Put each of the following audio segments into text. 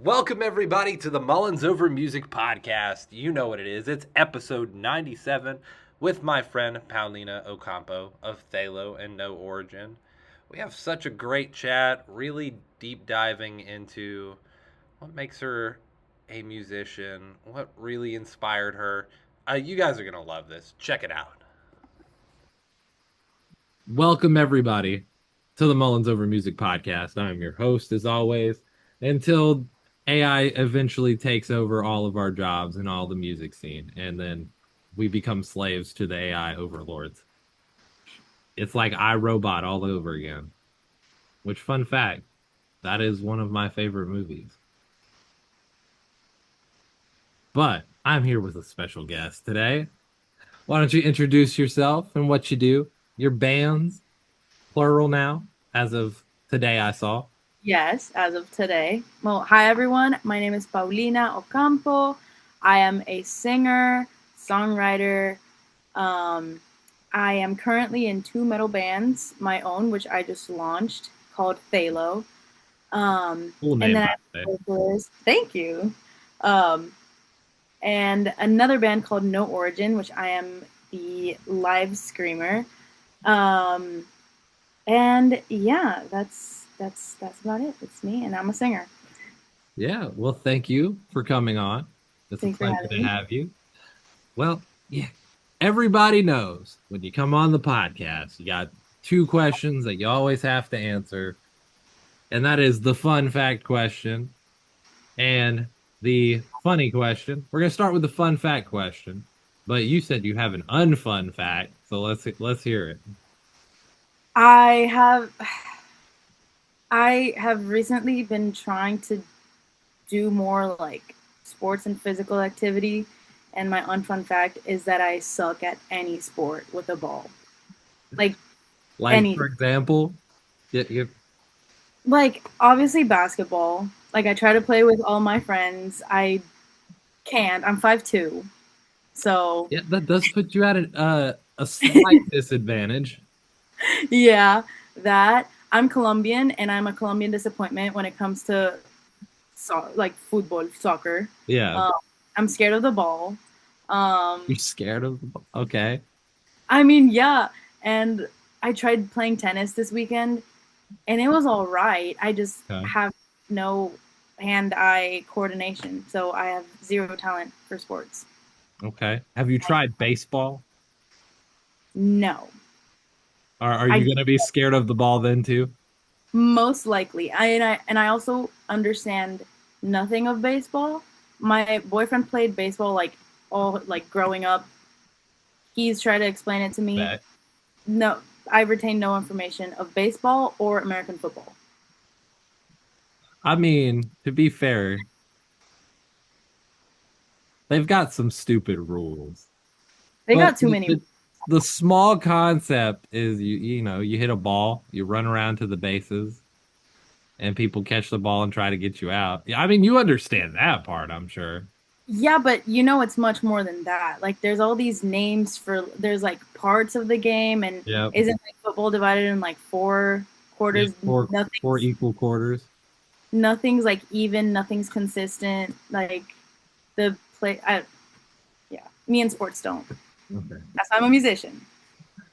Welcome, everybody, to the Mullins Over Music Podcast. You know what it is. It's episode 97 with my friend Paulina Ocampo of Phthalo and No Origin. We have such a great chat, really deep diving into what makes her a musician, what really inspired her. You guys are going to love this. Check it out. Welcome, everybody, to the Mullins Over Music Podcast. I'm your host, as always, until AI eventually takes over all of our jobs and all the music scene, and then we become slaves to the AI overlords. It's like iRobot all over again. Which, fun fact, that is one of my favorite movies. But I'm here with a special guest today. Why don't you introduce yourself and what you do, your bands, plural now, as of today I saw. Yes, as of today. Well, hi everyone. My name is Paulina Ocampo. I am a singer, songwriter. I am currently in two metal bands, my own, which I just launched, called Phthalo. Cool And name, then by I the way. vocalist. Thank you. Um, and another band called No Origin, which I am the live screamer. Um, and yeah, that's about it. It's me, and I'm a singer. Yeah, well, thank you for coming on. It's a Thanks for pleasure having to me. have you. Well, yeah, everybody knows when you come on the podcast, you got two questions that you always have to answer, and that is the fun fact question and the funny question. We're gonna start with the fun fact question, but you said you have an unfun fact, so let's hear it. I have I have recently been trying to do more like sports and physical activity, and my unfun fact is that I suck at any sport with a ball. Like Like any for example, you like obviously basketball. Like I try to play with all my friends. I can't. I'm 5'2". So, yeah, that does put you at a slight disadvantage. yeah, that I'm Colombian and I'm a Colombian disappointment when it comes to like football, soccer. Yeah, Um, I'm scared of the ball. you're Um, scared of the ball. Okay. I mean, yeah. And I tried playing tennis this weekend, and it was all right. I just Okay. have no hand-eye coordination, so I have zero talent for sports. Okay. Have you tried baseball? No, Are you I gonna be scared of the ball then too? most likely. I also understand nothing of baseball. My boyfriend played baseball like all like growing up. He's tried to explain it to me. Bet. No, I retain no information of baseball or American football. I mean, to be fair, they've got some stupid rules. They But got too many. the small concept is you hit a ball, you run around to the bases, and people catch the ball and try to get you out. Yeah, I mean, you understand that part, I'm sure. Yeah, but you know it's much more than that. Like there's all these names for there's like parts of the game, and Yep. isn't like football divided in like four Yep. quarters? Four equal quarters. Nothing's like even, nothing's consistent. Like the play yeah. Me and sports don't. Okay. That's why I'm a musician.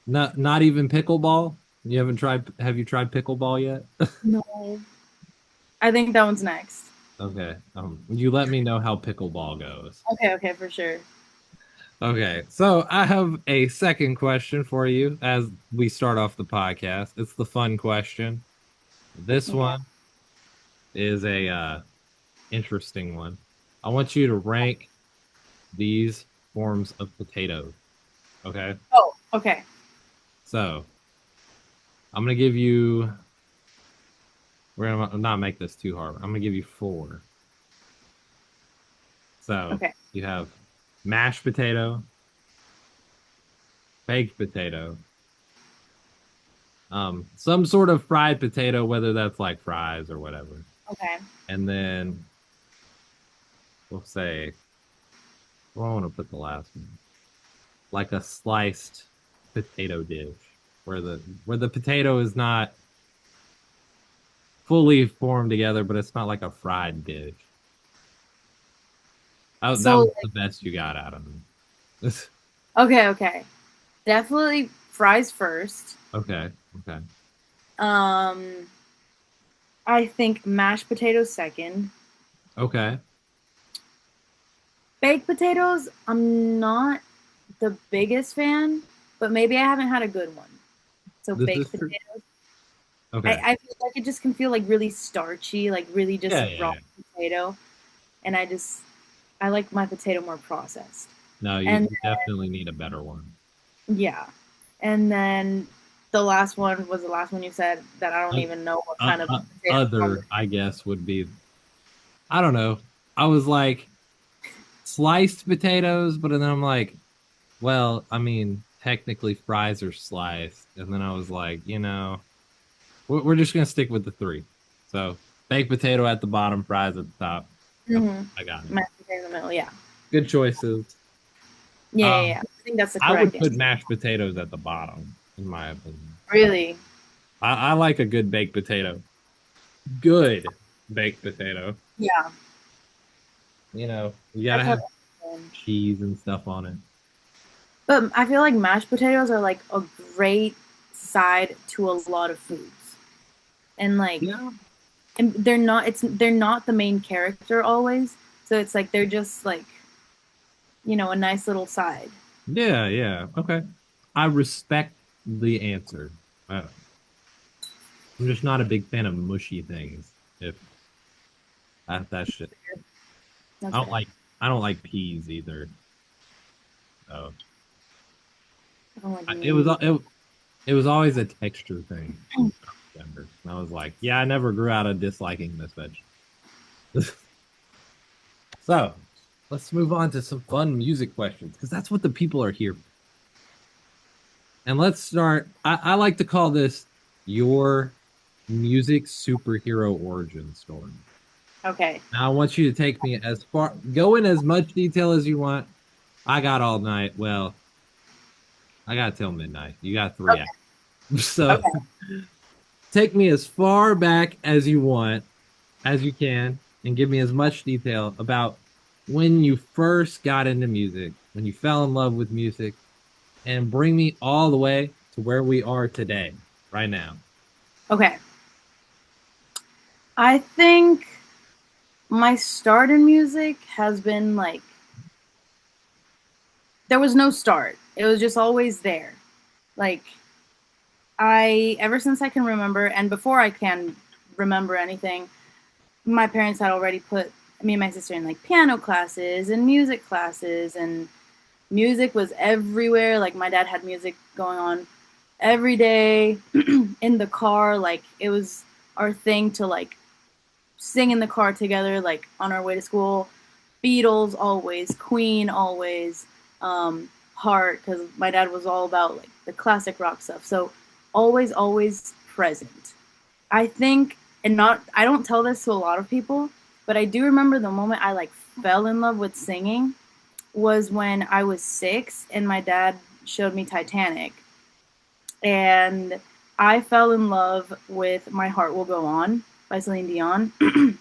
Not even pickleball. You haven't tried? Have you tried pickleball yet? No. I think that one's next. Okay. You let me know how pickleball goes. Okay, okay, for sure. Okay. So I have a second question for you as we start off the podcast. It's the fun question. This Okay. one is a interesting one. I want you to rank these forms of potatoes. Okay. Oh, okay. So I'm gonna give you. We're gonna not make this too hard. I'm gonna give you four. So Okay. you have mashed potato, baked potato, some sort of fried potato, whether that's like fries or whatever. Okay. And then we'll say, well, I want to put the last one, like a sliced potato dish, where the potato is not fully formed together, but it's not like a fried dish. That So was the best you got out of them. okay. Definitely fries first. Okay. Okay. Um, I think mashed potatoes second. Okay. Baked potatoes, I'm not the biggest fan, but maybe I haven't had a good one. So This is baked true. potatoes. Okay. I feel like it just can feel like really starchy, like really just Yeah, yeah, raw yeah. potato. And I like my potato more processed. No, And you definitely need a better one. yeah. And then the last one was the last one you said that I don't Uh, even know what kind of potato Other, I guess, would be, I don't know. I was like sliced potatoes, but then I'm like, well, I mean, technically fries are sliced. And then I was like, we're just gonna stick with the three. So baked potato at the bottom, fries at the top. Okay, mm-hmm. I got it. Mashed potato in the middle. Yeah. Good choices. Yeah. Um, I think that's the I would correct put answer. mashed potatoes at the bottom, in my opinion. Really? I like a good baked potato. Good baked potato. Yeah. You gotta That's what have I'm saying. cheese and stuff on it. But I feel like mashed potatoes are like a great side to a lot of foods. And like Yeah. and they're not the main character always. So it's like they're just like, a nice little side. Yeah, yeah. Okay. I respect the answer. I'm just not a big fan of mushy things. If that shit, That's I don't fair. like. I don't like peas either. So I don't like it was meat. it was always a texture thing. And I was like, yeah, I never grew out of disliking this vegetable. So let's move on to some fun music questions because that's what the people are here for. And let's start. I like to call this your music superhero origin story. Okay. Now I want you to take me go in as much detail as you want. I got all night. Well, I got till midnight. You got 3 hours. Okay. So Okay. take me as far back as you want, as you can, and give me as much detail about when you first got into music, when you fell in love with music, and bring me all the way to where we are today, right now. Okay. I think my start in music has been like there was no start. It was just always there. Like I ever since I can remember and before I can remember anything, my parents had already put me and my sister in like piano classes and music classes, and music was everywhere. Like my dad had music going on every day in the car. Like it was our thing to like sing in the car together, like on our way to school. Beatles always, Queen always, Heart, because my dad was all about like the classic rock stuff. So always present. I think, and not, I don't tell this to a lot of people, but I do remember the moment I like fell in love with singing was when I was 6 and my dad showed me Titanic. And I fell in love with My Heart Will Go On by Celine Dion.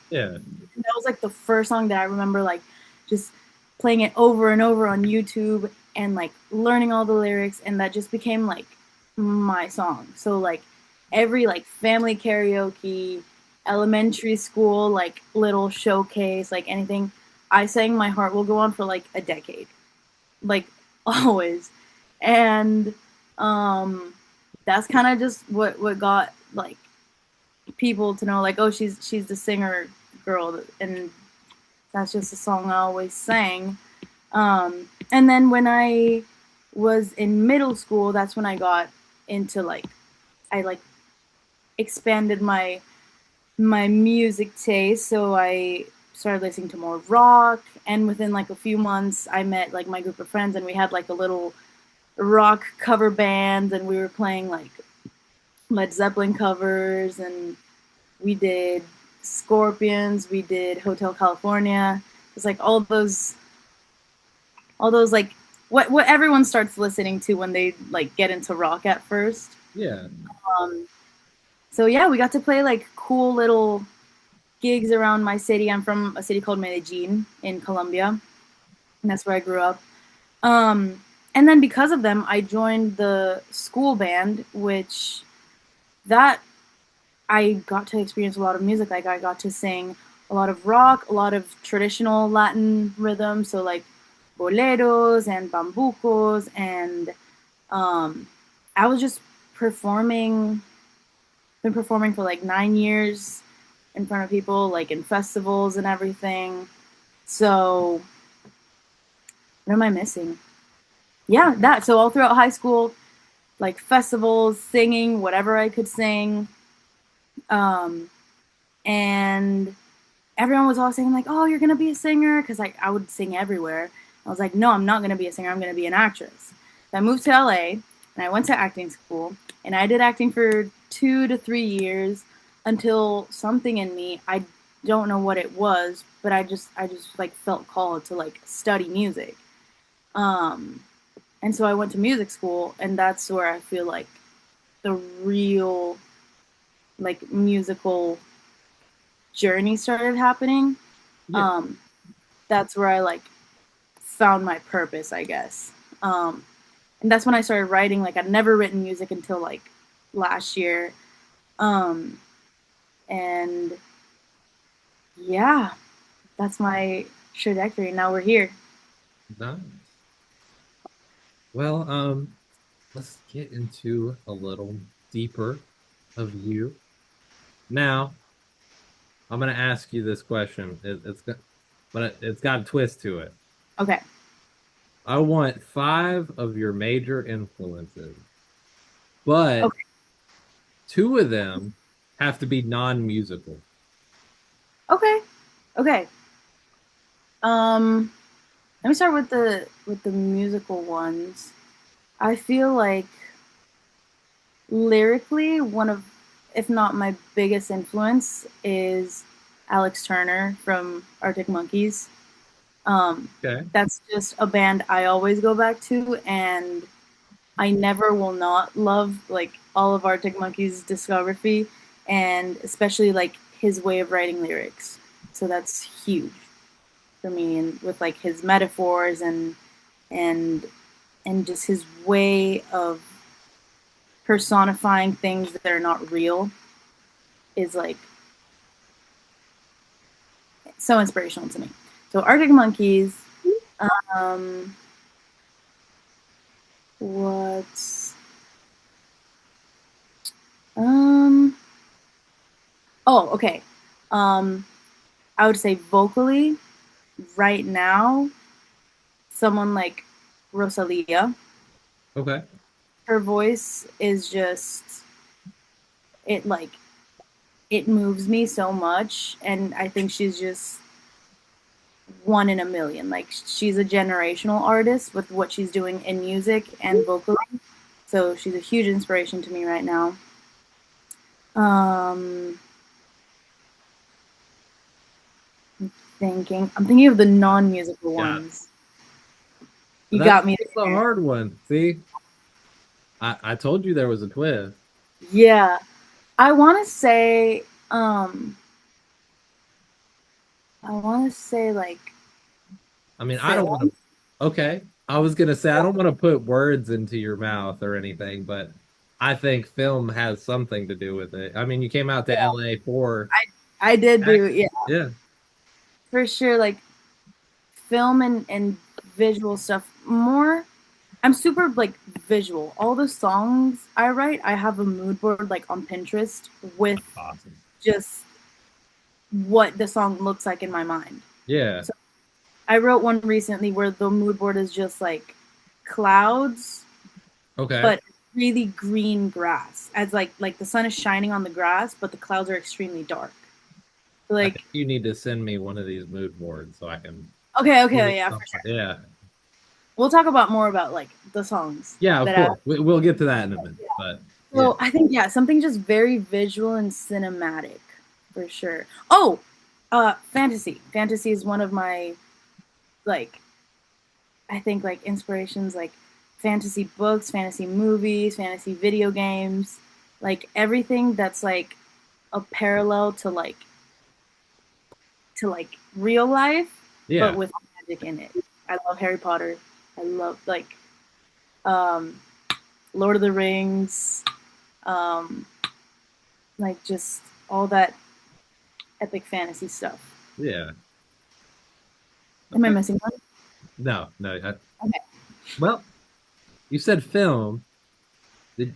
Yeah. That was like the first song that I remember like just playing it over and over on YouTube and like learning all the lyrics, and that just became like my song. So like every like family karaoke, elementary school like little showcase, like anything, I sang My Heart Will Go On for like a decade. Like always. And um that's kind of just what got like people to know like, oh, she's the singer girl, and that's just a song I always sang. And then when I was in middle school, that's when I got into like I like expanded my music taste. So I started listening to more rock, and within like a few months, I met like my group of friends, and we had like a little rock cover band, and we were playing like Led Zeppelin covers, and we did Scorpions, we did Hotel California. It's like all those like what everyone starts listening to when they like get into rock at first. Yeah. Um, so yeah, we got to play like cool little gigs around my city. I'm from a city called Medellin in Colombia, and that's where I grew up. And then because of them, I joined the school band, which that I got to experience a lot of music. Like I got to sing a lot of rock, a lot of traditional Latin rhythms, so like boleros and bambucos, and I was just performing. Been performing for like 9 years in front of people, like in festivals and everything. So what am I missing? Yeah, that. So all throughout high school, like festivals, singing, whatever I could sing. Um, and everyone was all saying like, "Oh, you're gonna be a singer," because like I would sing everywhere. I was like, "No, I'm not gonna be a singer. I'm gonna be an actress." So I moved to LA and I went to acting school and I did acting for 2 to 3 years until something in me, I don't know what it was, but I just like felt called to like study music. Um, and so I went to music school, and that's where I feel like the real like musical journey started happening. Yeah. Um, that's where I like found my purpose, I guess. And that's when I started writing. Like I'd never written music until like last year. Um, and yeah, that's my trajectory. Now we're here. Nice. Well, let's get into a little deeper of you. Now, I'm gonna ask you this question. It's got a twist to it. Okay. I want five of your major influences, but Okay. two of them have to be non-musical. Okay. Okay. Let me start with the musical ones. I feel like lyrically, one of, if not my biggest influence, is Alex Turner from Arctic Monkeys. Okay. That's just a band I always go back to, and I never will not love like all of Arctic Monkeys' discography, and especially like his way of writing lyrics. So that's huge for me, and with like his metaphors and and just his way of personifying things that are not real is like so inspirational to me. So Arctic Monkeys, um, what's um oh okay. Um I would say vocally right now, someone like Rosalia. Okay. Her voice is just it like it moves me so much, and I think she's just one in a million. Like she's a generational artist with what she's doing in music and vocally. So she's a huge inspiration to me right now. Um, I'm thinking of the non-musical Yeah. ones. You That's got me that's the there. hard one. See, I told you there was a twist. Yeah, I want to say, um, I want to say like I mean, I don't want film. to. Okay. I was gonna say I don't want to put words into your mouth or anything, but I think film has something to do with it. I mean, you came out to LA for I did do, acting. yeah, Yeah. for sure. Like film and visual stuff more. I'm super like visual. All the songs I write, I have a mood board like on Pinterest with Awesome. just what the song looks like in my mind. Yeah. So I wrote one recently where the mood board is just like clouds, Okay. but really green grass. As like the sun is shining on the grass, but the clouds are extremely dark. I Like think you need to send me one of these mood boards so I can put okay, it yeah, for somewhere. sure. Yeah. We'll talk about more about like the songs Yeah, of that I. course. We'll get to that in a minute. But yeah. So I think yeah, something just very visual and cinematic for sure. Oh, fantasy. Fantasy is one of my like I think like inspirations, like fantasy books, fantasy movies, fantasy video games, like everything that's like a parallel to like real life, but Yeah. with magic in it. I love Harry Potter. I love um, Lord of the Rings, um, like just all that epic fantasy stuff. Yeah. Am I Okay. missing one? No, no. Okay. Well, you said film. Did,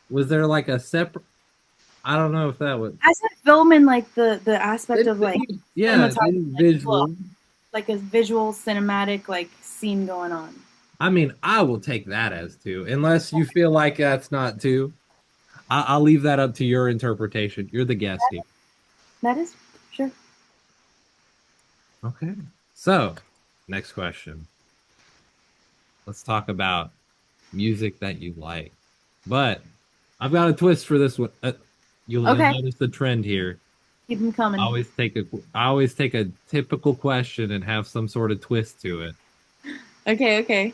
was there like a separate? I don't know if that was. I said film in like the aspect of like Yeah, cinematography, like look, visual. like a visual cinematic like scene going on. I mean, I will take that as two, unless you feel like that's not two. I'll leave that up to your interpretation. You're the guest here. That is sure. Okay. So, next question. Let's talk about music that you like. But I've got a twist for this one. You'll Okay, notice the trend here. keep them coming. I always take a typical question and have some sort of twist to it. Okay, okay.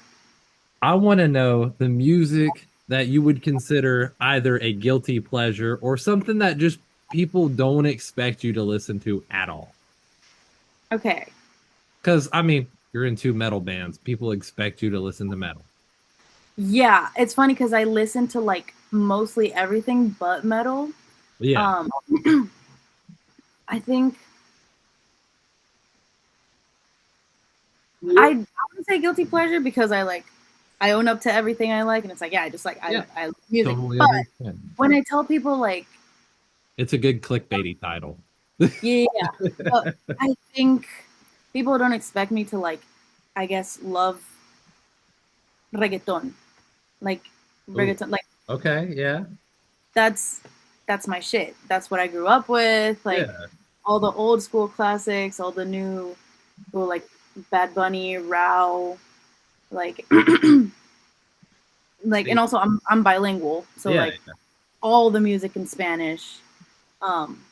I want to know the music that you would consider either a guilty pleasure or something that just people don't expect you to listen to at all. Okay. Because, I mean, you're in two metal bands. People expect you to listen to metal. Yeah, it's funny because I listen to like mostly everything but metal. Yeah. Um, I think I would say guilty pleasure because I own up to everything I like, and it's like yeah, I just like Yeah. I love music. Totally But understand. when I tell people like It's a good clickbaity title. yeah, but I think people don't expect me to like I guess love reggaeton, like Ooh. reggaeton, like Okay. Yeah. that's that's my shit. That's what I grew up with. Like Yeah. all the old school classics, all the new, well, like Bad Bunny, Rao, like like, and See. also I'm bilingual, so Yeah. like all the music in Spanish. Um,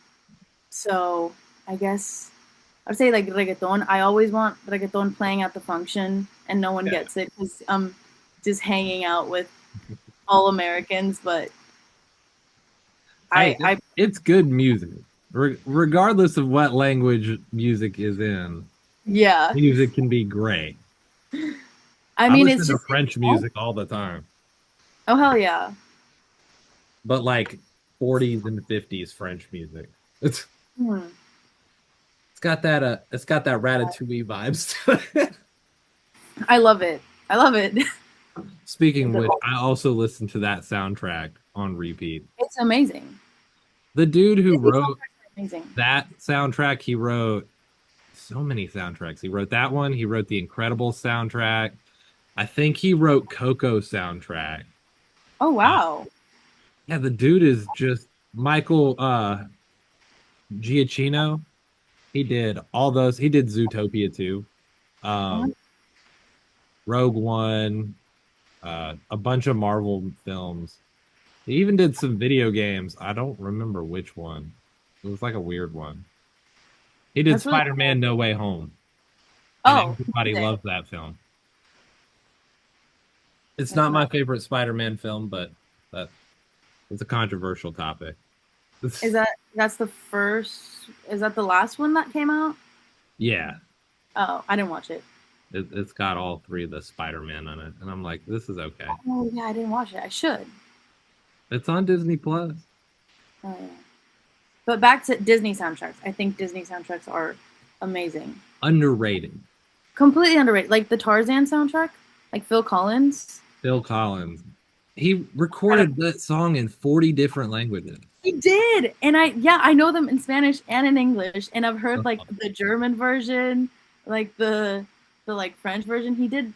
so I guess I'd say like reggaeton. I always want reggaeton playing at the function, and no one Yeah. gets it because I'm just hanging out with all Americans. But Hey, I it's good music. Regardless of what language music is in, yeah. music can be great. I I mean, it's listen to just French music all the time, oh hell yeah. but like 40s and 50s French music. Hmm. It's got that Ratatouille vibes to it. I love it. I love it. Speaking of which, I also listen to that soundtrack on repeat. It's amazing. The dude who Disney wrote soundtracks are amazing. that soundtrack, he wrote so many soundtracks. He wrote that one, he wrote the Incredible soundtrack. I think he wrote Coco soundtrack. Oh Uh, wow. yeah, the dude is just Michael Giacchino. He did all those. He did Zootopia too. Uh-huh. Um, Rogue One, a bunch of Marvel films. He even did some video games. I don't remember which one. It was like a weird one. He did That's really cool. Spider-Man No Way Home, and Oh, everybody amazing. loves that film. It's That's not my not. favorite Spider-Man film, but that it's a controversial topic. Is that's the first? Is that the last one that came out? Yeah, Oh, I didn't watch it. it's got all three of the Spider-Man on it, and I'm like, this is okay. Oh yeah, I didn't watch it. I should. It's on Disney Plus. Oh yeah. But back to Disney soundtracks. I think Disney soundtracks are amazing. Underrated. Completely underrated. Like the Tarzan soundtrack, like Phil Collins. Phil Collins. He recorded that song in 40 different languages. He did, and I know them in Spanish and in English, and I've heard like the German version, like the like French version. He did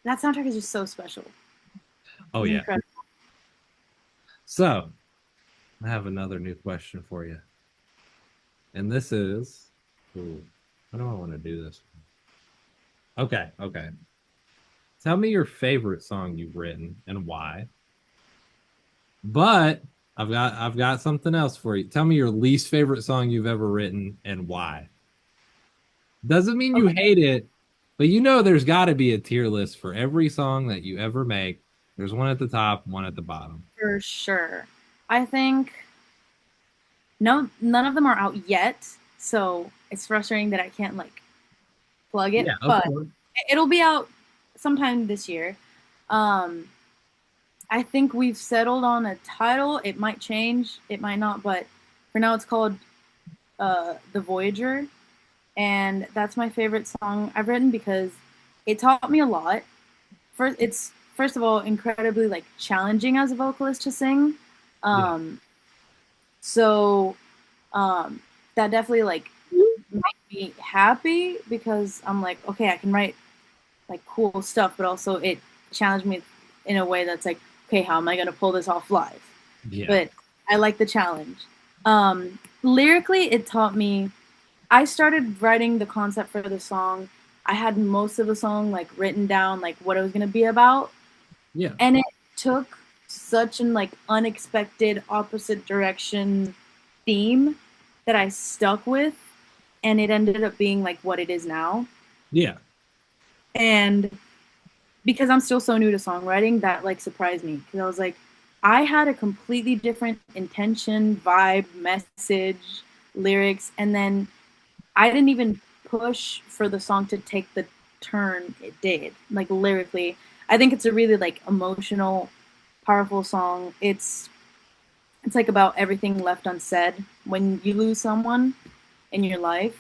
that soundtrack is just so special. Oh It's yeah. incredible. So I have another new question for you. And this is, ooh, how do I want to do this? Okay, okay. Tell me your favorite song you've written and why. But I've got something else for you. Tell me your least favorite song you've ever written and why. Doesn't mean you Okay, hate it, but you know there's got to be a tier list for every song that you ever make. There's one at the top, one at the bottom. for sure. I think no, none of them are out yet, so it's frustrating that I can't like plug it, Yeah, of but course. it'll be out sometime this year. Um, I think we've settled on a title. It might change, it might not, but for now it's called The Voyager. And that's my favorite song I've written because it taught me a lot. It's first of all incredibly like challenging as a vocalist to sing. Yeah. Um, so that definitely like made me happy because I'm like, okay, I can write like cool stuff, but also it challenged me in a way that's like, okay, how am I gonna pull this off live? Yeah. But I like the challenge. Lyrically, it taught me. I started writing the concept for the song. I had most of the song like written down, like what it was gonna be about, Yeah. and it took such an like unexpected opposite direction theme that I stuck with, and it ended up being like what it is now. Yeah. And because I'm still so new to songwriting, that like surprised me because I was like, I had a completely different intention, vibe, message, lyrics, and then I didn't even push for the song to take the turn it did. Like lyrically, I think it's a really like emotional, powerful song. It's like about everything left unsaid when you lose someone in your life,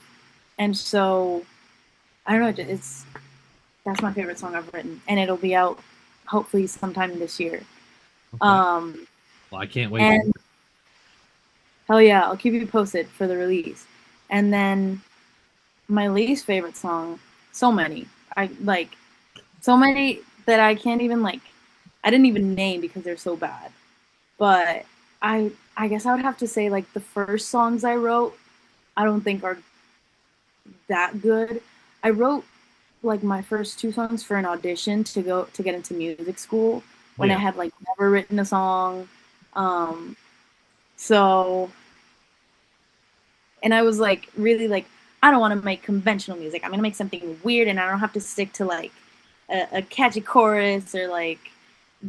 and so I don't know. It's That's my favorite song I've written, and it'll be out hopefully sometime this year. Okay. Well, I can't wait. And hell yeah, I'll keep you posted for the release. And then my least favorite song, so many. I like so many that I can't even like. I didn't even name because they're so bad. But I guess I would have to say like the first songs I wrote, I don't think are that good. I wrote like my first two songs for an audition to get into music school when I Yeah. had like never written a song. Um, so and I was like really like I don't want to make conventional music. I'm gonna make something weird, and I don't have to stick to like a catchy chorus or like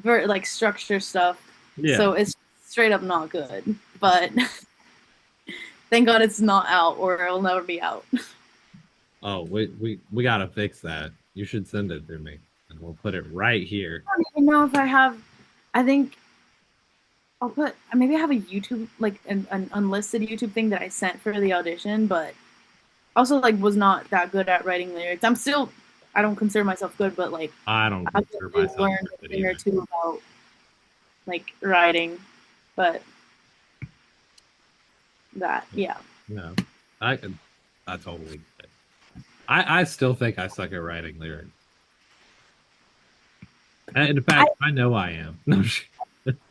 like structure stuff. Yeah. So it's straight up not good. But thank God it's not out, or it'll never be out. Oh, we gotta fix that. You should send it to me, and we'll put it right here. I don't even know if I have. I think I'll put maybe I have a YouTube like an unlisted YouTube thing that I sent for the audition, but also like was not that good at writing lyrics. I don't consider myself good, but like I don't I've consider definitely myself learned a good thing or either. two about like writing, but that yeah. No, I could. I totally. Get it. I still think I suck at writing lyrics. In I fact, I know I am. No,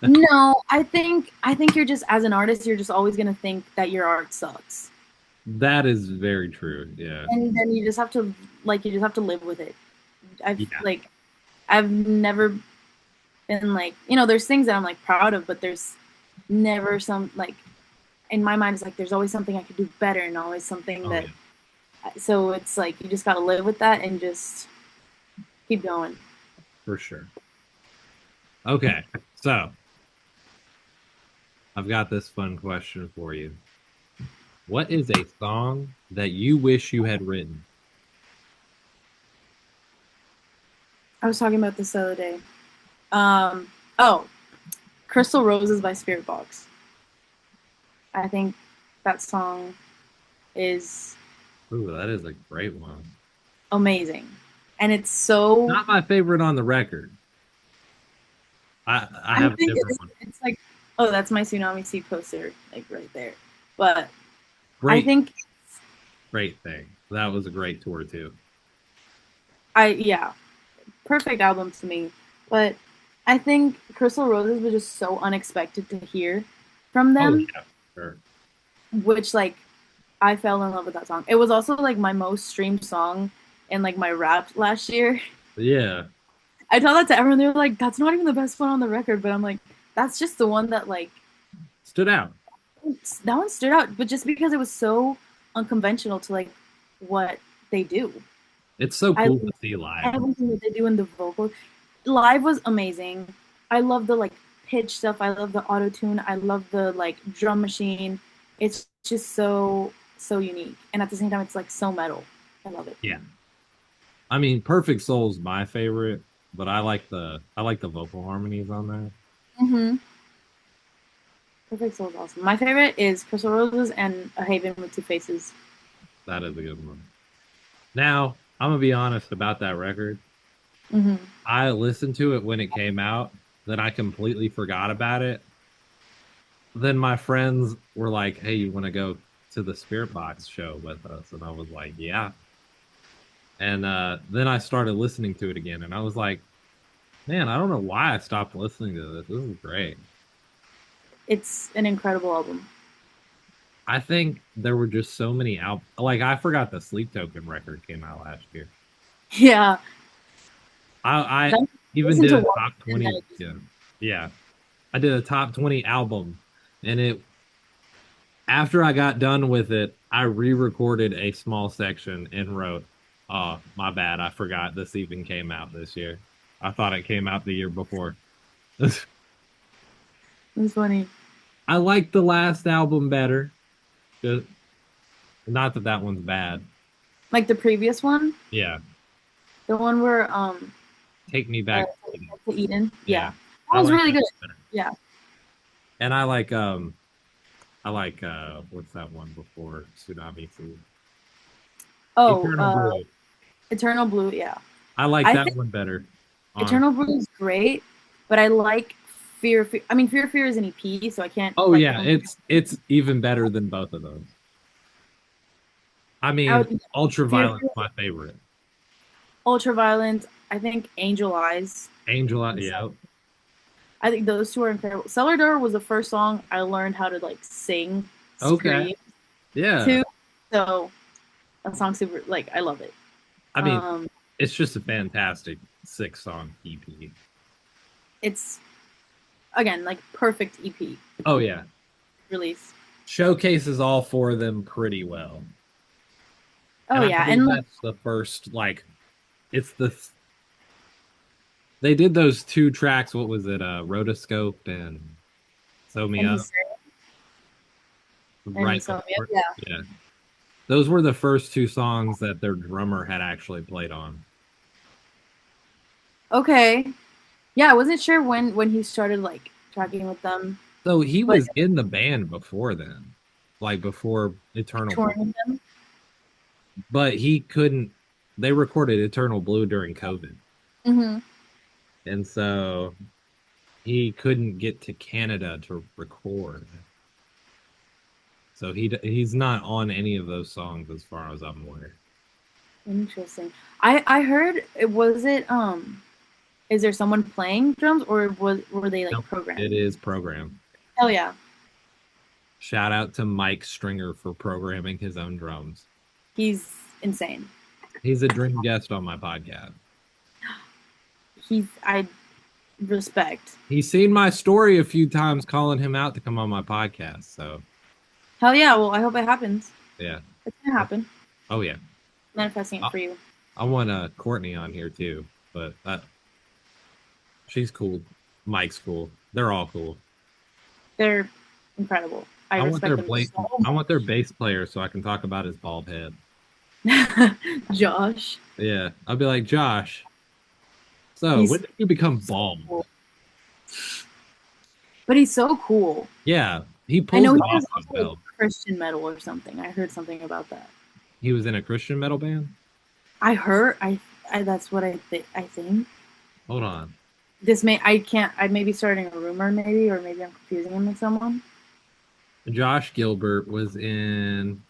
no, I think you're just as an artist, you're just always gonna think that your art sucks, that is very true. Yeah. and then you just have to you just have to live with it. Yeah. I've never been like there's things that I'm like proud of, but there's never some like in my mind it's like there's always something I could do better and always something Oh that yeah. so it's like you just gotta live with that and just keep going. For sure. Okay, so I've got this fun question for you. What is a song that you wish you had written? I was talking about this the other day. Oh, Crystal Roses by Spirit Box. I think that song is Ooh, that is a great one. amazing. And it's so Not my favorite on the record. I I have a think different one. it's like oh that's my Tsunami Seed poster like right there. But I Great, think great thing. That was a great tour too. yeah, perfect album to me. But I think Crystal Roses was just so unexpected to hear from Oh them, yeah, sure. which like I fell in love with that song. It was also like my most streamed song in like my rap last year. Yeah, I tell that to everyone. They're like, "That's not even the best one on the record," but I'm like, "That's just the one that like stood out. that one stood out." But just because it was so unconventional to like what they do, It's so I cool to see live. everything that they do in the vocal live was amazing. I love the like pitch stuff. I love the auto tune. I love the like drum machine. It's just so unique, and at the same time, it's like so metal. I love it. Yeah. I mean, Perfect Soul's my favorite, but I like the vocal harmonies on there. Mm-hmm. Perfect Soul is awesome. My favorite is Crystal Roses and A Haven with Two Faces. That is a good one. Now, I'm gonna be honest about that record. Mm-hmm. I listened to it when it came out, then I completely forgot about it. Then my friends were like, "Hey, you want to go to the Spirit Box show with us?" And I was like, "Yeah." And then I started listening to it again, and I was like, "Man, I don't know why I stopped listening to this. This is great." It's an incredible album. I think there were just so many Like I forgot the Sleep Token record came out last year. Yeah. I That, even listen did to a one top and 20. then Yeah, yeah. I did a top 20 album, and it after I got done with it, I re-recorded a small section and wrote, "Oh, my bad. I forgot this even came out this year. I thought it came out the year before." it's funny. I like the last album better. Just- Not that that one's bad. Like the previous one, Yeah, the one where Take Me uh, Back. to Eden. Yeah, Yeah. That I was like really that good. better. Yeah. And I like what's that one before Tsunami Food? Oh, Eternal Blue. Eternal Blue, yeah. I like I that think one better. Eternal Honestly. Blue is great, but I like Fear. I mean, Fear is an EP, so I can't Oh like yeah, it's even better than both of those. I I mean, would Ultraviolent's my favorite. Ultraviolent. I think Angel Eyes. Angel, yeah. I think those two are incredible. Cellar Door was the first song I learned how to like sing, Okay. scream Yeah. to. So that song super like I love it. I mean, Um, it's just a fantastic 6 song EP. it's again like perfect EP Oh yeah. release. Showcases all 4 of them pretty well. Oh And I yeah, believe and like that's the first it's the they did those 2 tracks, what was it? Rotoscope and Sew Me and Up he's and right he's so before. yeah. Yeah. Those were the first 2 songs that their drummer had actually played on. Okay, yeah. I wasn't sure when he started like tracking with them, So he but was in the band before then, like before Eternal Blue. touring with them. But he couldn't. They recorded Eternal Blue during COVID, Hmm. and so he couldn't get to Canada to record. So he's not on any of those songs as far as I'm aware. Interesting. I heard it was it is there someone playing drums or were they like Nope, programmed? it is programmed. Hell yeah. Shout out to Mike Stringer for programming his own drums. He's insane. He's a dream guest on my podcast. I respect. He's seen my story a few times calling him out to come on my podcast. So Hell yeah. Well, I hope it happens. yeah. It's gonna happen. Oh yeah. Manifesting it I, for you. I want Courtney on here too, but she's cool. Mike's cool. They're all cool. They're incredible. I I want respect their them Blake. so I want their bass player so I can talk about his bald head. much. Josh. Yeah, I'll be like Josh. So He's when did you become so bald? cool. But he's so cool. Yeah, he I pulls know it he off does so also well. like Christian metal or something. I heard something about that. He was in a Christian metal band. I heard. I that's what I think. Hold on. This may I can't. I may be starting a rumor, maybe, or maybe I'm confusing him with someone. Josh Gilbert was in.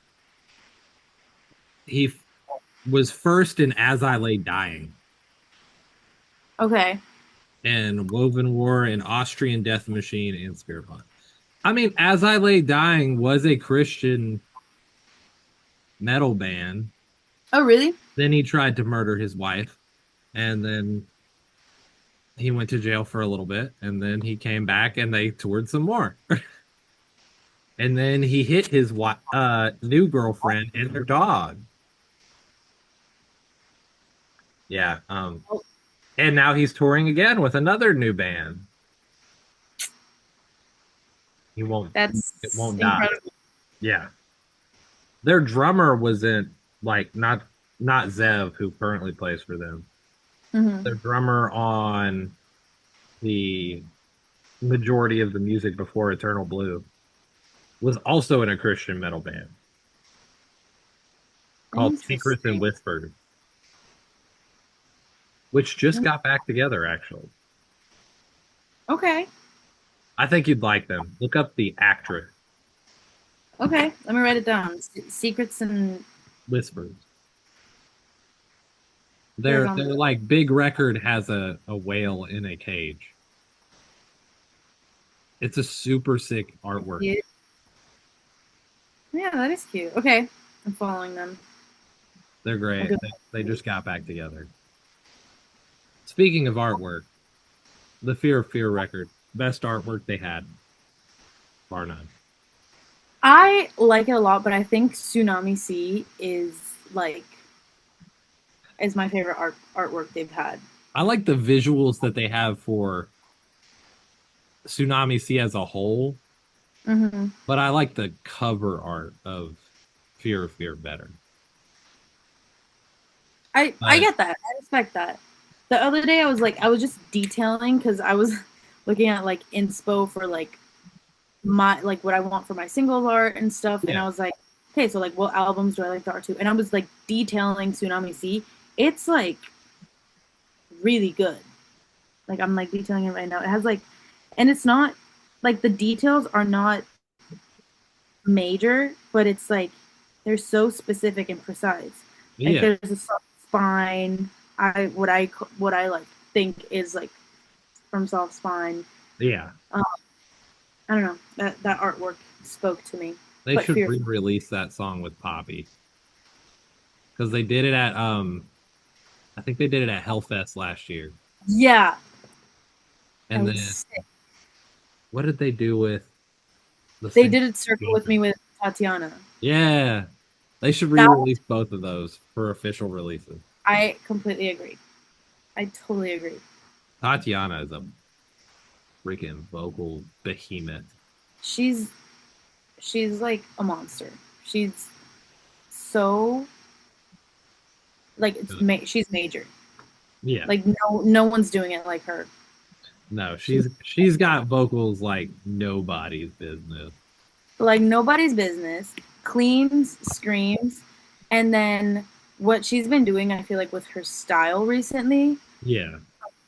He was first in As I Lay Dying Okay. and Woven War and Austrian Death Machine and Spirit Bomb. I mean, As I Lay Dying was a Christian metal band. Oh, really? Then he tried to murder his wife, and then he went to jail for a little bit, and then he came back and they toured some more. And then he hit his new girlfriend and their dog. Yeah. And now he's touring again with another new band. He won't. It That's won't die. incredible. Yeah. Their drummer was in like not not Zev, who currently plays for them. Hmm. The drummer on the majority of the music before Eternal Blue was also in a Christian metal band called Secrets and Interesting. Whispers, which just got back together, actually. Okay. I think you'd like them. Look up the actress Okay. Let me write it down. Secrets and Whispers. put it They're on. like Big Record has a whale in a cage. It's a super sick artwork. Yeah, yeah, that is cute. Okay. I'm following them. They're I'll great. do They just got back together. Speaking of artwork, the Fear of Fear record, best artwork they had, bar none. I like it a lot, but I think Tsunami Sea like is my favorite artwork they've had. I like the visuals that they have for Tsunami Sea as a whole, Hmm. but I like the cover art of Fear of Fear better. I get that. I respect that. The other day I was just detailing because I was looking at like inspo for like my like what I want for my singles art and stuff, and Yeah, I was like, okay, so like what albums do I like the art to? And I was like detailing Tsunami Sea. It's like really good. Like I'm like detailing it right now. It has like, and it's not like the details are not major, but it's like they're so specific and precise. Like yeah, there's a soft spine. What I like think is like from soft spine. yeah. Um, I don't know that artwork spoke to me. They But should fear, re-release that song with Poppy because they did it at I think they did it at Hellfest last year. yeah, that And was then sick. what did they do with the They single? did it circle with me with Tatiana. Yeah, they should That re-release both of those for official releases. I completely agree. I totally agree. Tatiana is a freaking vocal behemoth. She's she's like a monster. She's so like she's major. Yeah, Like no one's doing it like her. no, She's she's got vocals like nobody's business. like nobody's business. Cleans, screams, and then what she's been doing, I feel like with her style recently, Yeah,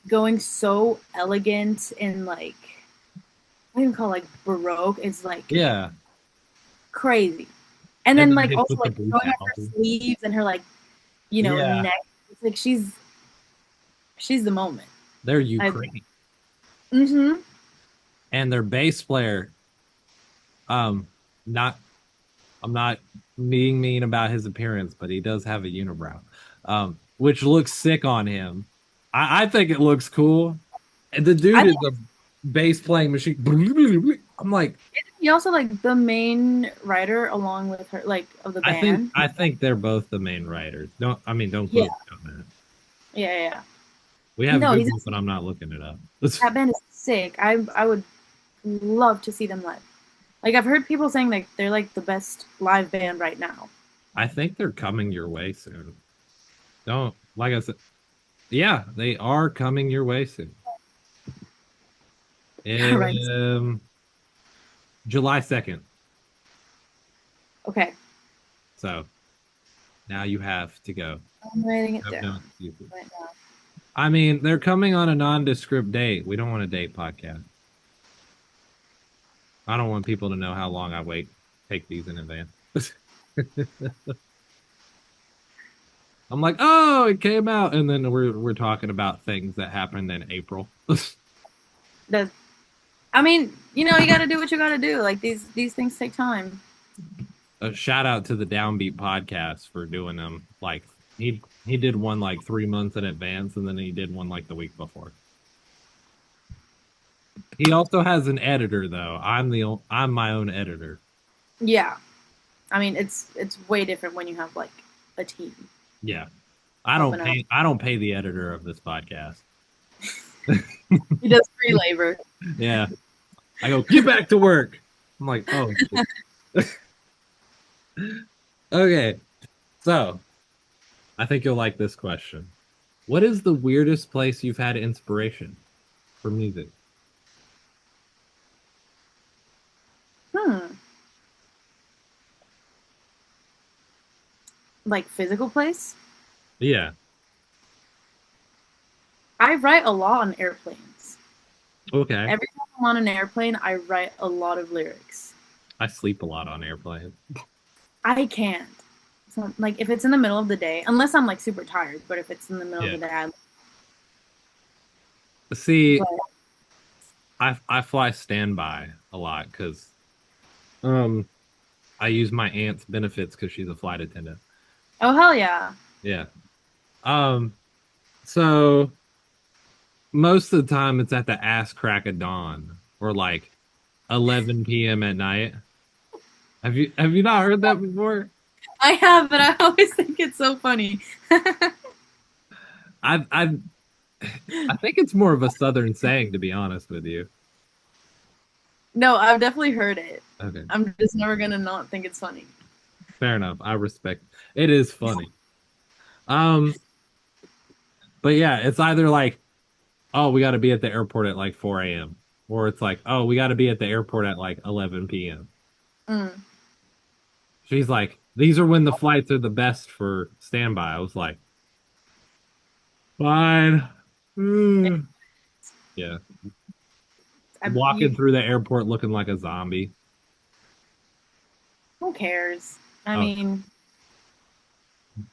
going so elegant and like I don't even call it like baroque. It's like yeah, crazy. And and then then like hits also with the like showing off her brutality. sleeves and her like Yeah, neck. It's like she's the moment. they're I Ukraine, mm-hmm. and their bass player. Not I'm not being mean about his appearance, but he does have a unibrow, which looks sick on him. I think it looks cool. And the I dude is think a bass playing machine. I'm like, he also like the main writer along with her like of the band. I think they're both the main writers. Don't Yeah, quote me on that. yeah. We have No, Google, but I'm not looking it up. that band is sick. I would love to see them live. Like I've heard people saying like they're like the best live band right now. I think they're coming your way soon. Don't like I said, yeah, they are coming your way soon. Right. Um, July 2nd. Okay. So now you have to go. I'm writing it Have no down excuses. right now. I mean, they're coming on a nondescript date. We don't want a date podcast. I don't want people to know how long I take these in advance. I'm like, oh, it came out, and then we're talking about things that happened in April. Does I mean, you know, you got to do what you got to do. Like these things take time. A shout out to the Downbeat podcast for doing them. Like he did one like 3 months in advance, and then he did one like the week before. He also has an editor though. I'm my own editor. Yeah. I mean, it's way different when you have like a team Yeah. helping out. I don't pay the editor of this podcast. He does free labor. Yeah. I go, get back to work. I'm like, oh. Okay. So I think you'll like this question. What is the weirdest place you've had inspiration for music? Like physical place? Yeah. I write a lot on airplanes. Okay. Every time I'm on an airplane, I write a lot of lyrics. I sleep a lot on airplanes. I can't. So, like, if it's in the middle of the day, unless I'm like super tired, but if it's in the middle of the day, See, I fly standby a lot because I use my aunt's benefits because she's a flight attendant. oh hell yeah. Yeah. So most of the time it's at the ass crack of dawn or like 11 p.m. at night. Have you not heard that before? I have, but I always think it's so funny. I think it's more of a southern saying, to be honest with you. No, I've definitely heard it. Okay. I'm just never gonna not think it's funny. Fair enough. I respect it. Is funny. But yeah, it's either like, oh, we got to be at the airport at like 4 a.m. or it's like, oh, we got to be at the airport at like 11 p.m. She's like, these are when the flights are the best for standby. I was like, fine. Yeah. Walking through the airport looking like a zombie. Who cares? I mean,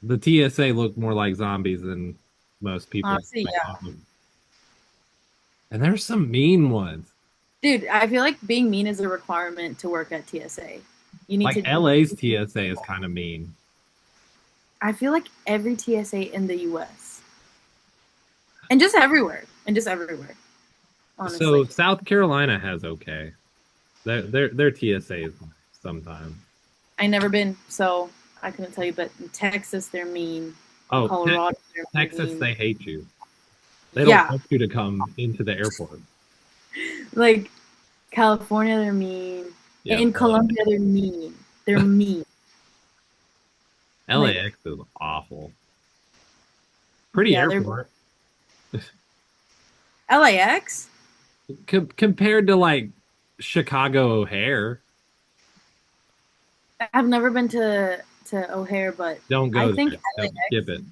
the TSA look more like zombies than most people. Honestly, yeah. And there's some mean ones. Dude, I feel like being mean is a requirement to work at TSA. You need like to. LA's TSA is kind of mean. I feel like every TSA in the US. And just everywhere. Honestly. So South Carolina has okay. Their TSA is sometimes. I never been, so I couldn't tell you. But in Texas, they're mean. Oh, Colorado, Texas, mean. they hate you. They don't want you to come into the airport. Like California, they're mean. Yeah, in Colombia, they're mean. They're mean. LAX is awful. Pretty airport. LAX? Compared to like Chicago O'Hare. I've never been to O'Hare, but don't go. I think LAX, skip it.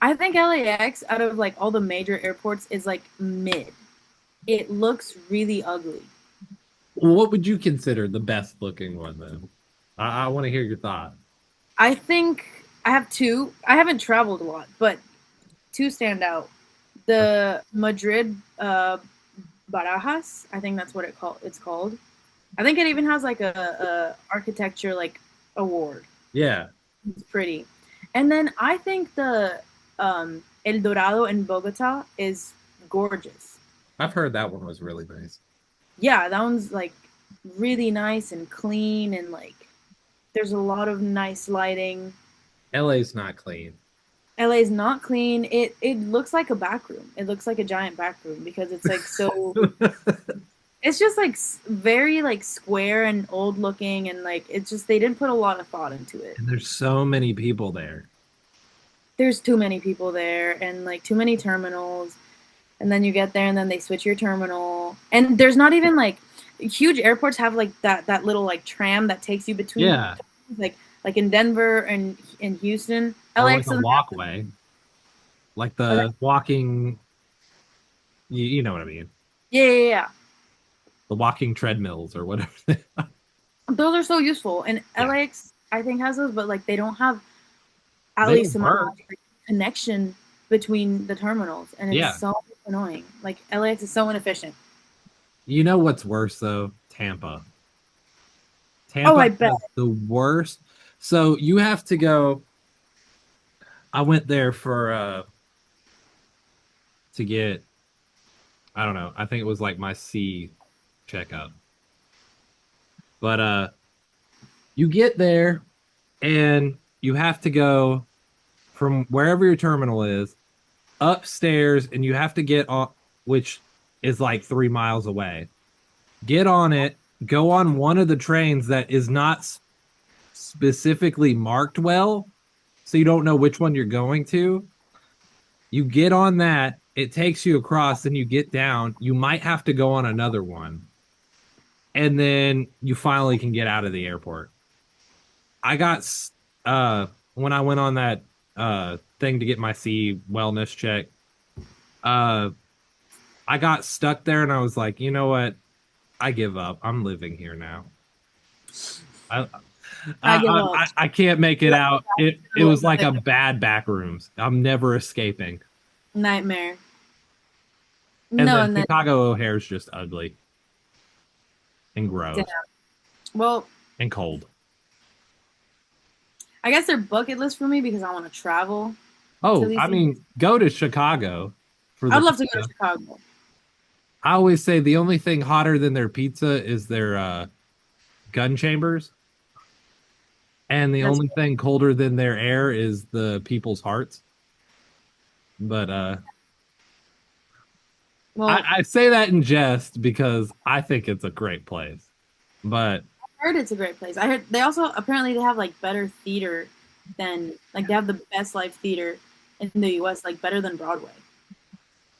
I think LAX out of like all the major airports is like mid. It looks really ugly. What would you consider the best looking one then? I want to hear your thought. I think I have two. I haven't traveled a lot, but two stand out. The Madrid Barajas, I think that's what it's called. I think it even has like a architecture like award. Yeah. It's pretty. And then I think the El Dorado in Bogota is gorgeous. I've heard that one was really nice. Yeah, that one's like really nice and clean and like there's a lot of nice lighting. LA's not clean. LA's not clean. It looks like a back room. It looks like a giant back room because it's like so it's just like very like square and old looking and like it's just they didn't put a lot of thought into it. And there's so many people there. There's too many people there and like too many terminals. And then you get there and then they switch your terminal. And there's not even like huge airports have like that little like tram that takes you between like in Denver and in Houston. LAX like a walkway. Like the walking you know what I mean. Yeah. The walking treadmills or whatever. Those are so useful. And LAX I think has those, but like they don't have at least a connection between the terminals. And it's so annoying. Like LAX is so inefficient. You know what's worse though? Tampa. Tampa I bet. The worst. So you have to go. I went there for to get I don't know. I think it was like my C checkup. But you get there and you have to go from wherever your terminal is upstairs and you have to get on, which is like 3 miles away. Get on it, go on one of the trains that is not specifically marked well, so you don't know which one you're going to. You get on that, it takes you across, then you get down. You might have to go on another one, and then you finally can get out of the airport. I got when I went on that thing to get my C wellness check, uh I got stuck there and I was like, you know what? I give up. I'm living here now. I I give up. I can't make it out. It was like a bad back rooms. I'm never escaping. Nightmare. And No, then and then Chicago O'Hare is just ugly and gross damn. Well, and cold. I guess they're bucket list for me because I want to travel. Oh, these I mean, go to Chicago for the I'd love to go pizza. to Chicago. I always say the only thing hotter than their pizza is their gun chambers. And the That's only thing colder than their air is the people's hearts. But well, I say that in jest because I think it's a great place. But I heard it's a great place. I heard they also apparently they have like better theater than like they have the best live theater in the U.S. like better than Broadway.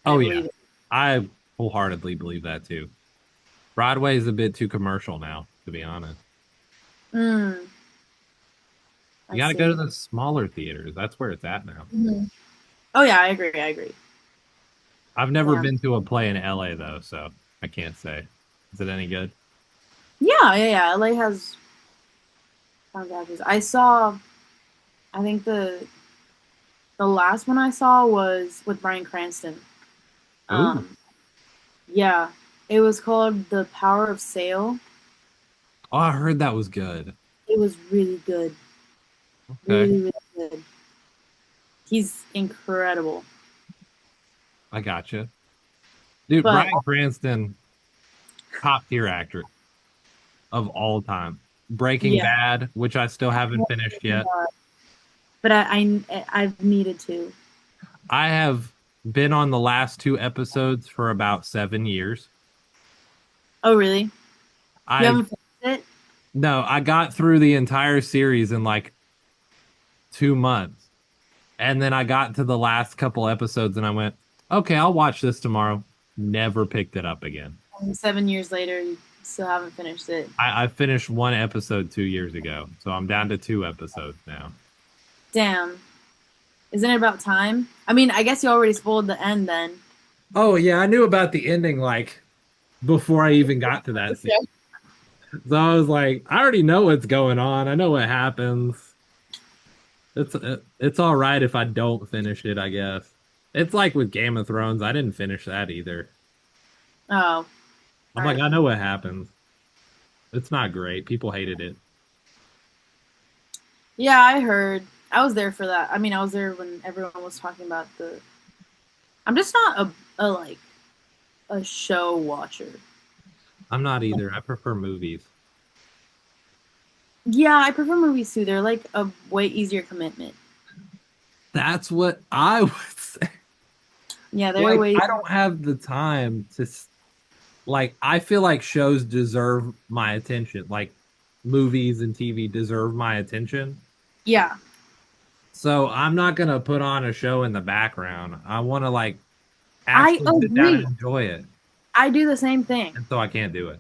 oh I yeah, believe it. I wholeheartedly believe that too. Broadway is a bit too commercial now, to be honest. Mm, You I got to go to see. the smaller theaters. That's where it's at now. Mhm. Oh yeah, I agree. I agree. I've never Yeah. been to a play in LA though, so I can't say. Is it any good? Yeah. LA has sound actors. I saw. I think the last one I saw was with Bryan Cranston. Ooh. Um, yeah, it was called The Power of Sale. Oh, I heard that was good. It was really good, Okay, really good. He's incredible. I gotcha. Dude, But Bryan Cranston, top tier actor of all time. Breaking yeah, Bad, which I still haven't finished yet. but I've needed to. I have been on the last two episodes for about 7 years. Oh really? You I haven't finished it? no, I got through the entire series in like 2 months. And then I got to the last couple episodes and I went, okay, I'll watch this tomorrow. Never picked it up again. And 7 years later, you still haven't finished it. I finished one episode 2 years ago. So I'm down to 2 episodes now. Damn, isn't it about time? I mean, I guess you already spoiled the end then. Oh, yeah, I knew about the ending like before I even got to that scene. So I was like, I already know what's going on. I know what happens. It's all right if I don't finish it, I guess. It's like with Game of Thrones. I didn't finish that either. Oh, I'm like, I know what happens. It's not great. People hated it. yeah, I heard. I was there for that. I mean, I was there when everyone was talking about the. I'm just not a like a show watcher. I'm not either. I prefer movies. Yeah, I prefer movies too. They're like a way easier commitment. That's what I would say. Yeah, they're Like, way. I don't have the time to, like, I feel like shows deserve my attention. Like, movies and TV deserve my attention. Yeah, So I'm not gonna put on a show in the background. I want to like I actually sit down and agree. enjoy it, I do the same thing. and so I can't do it.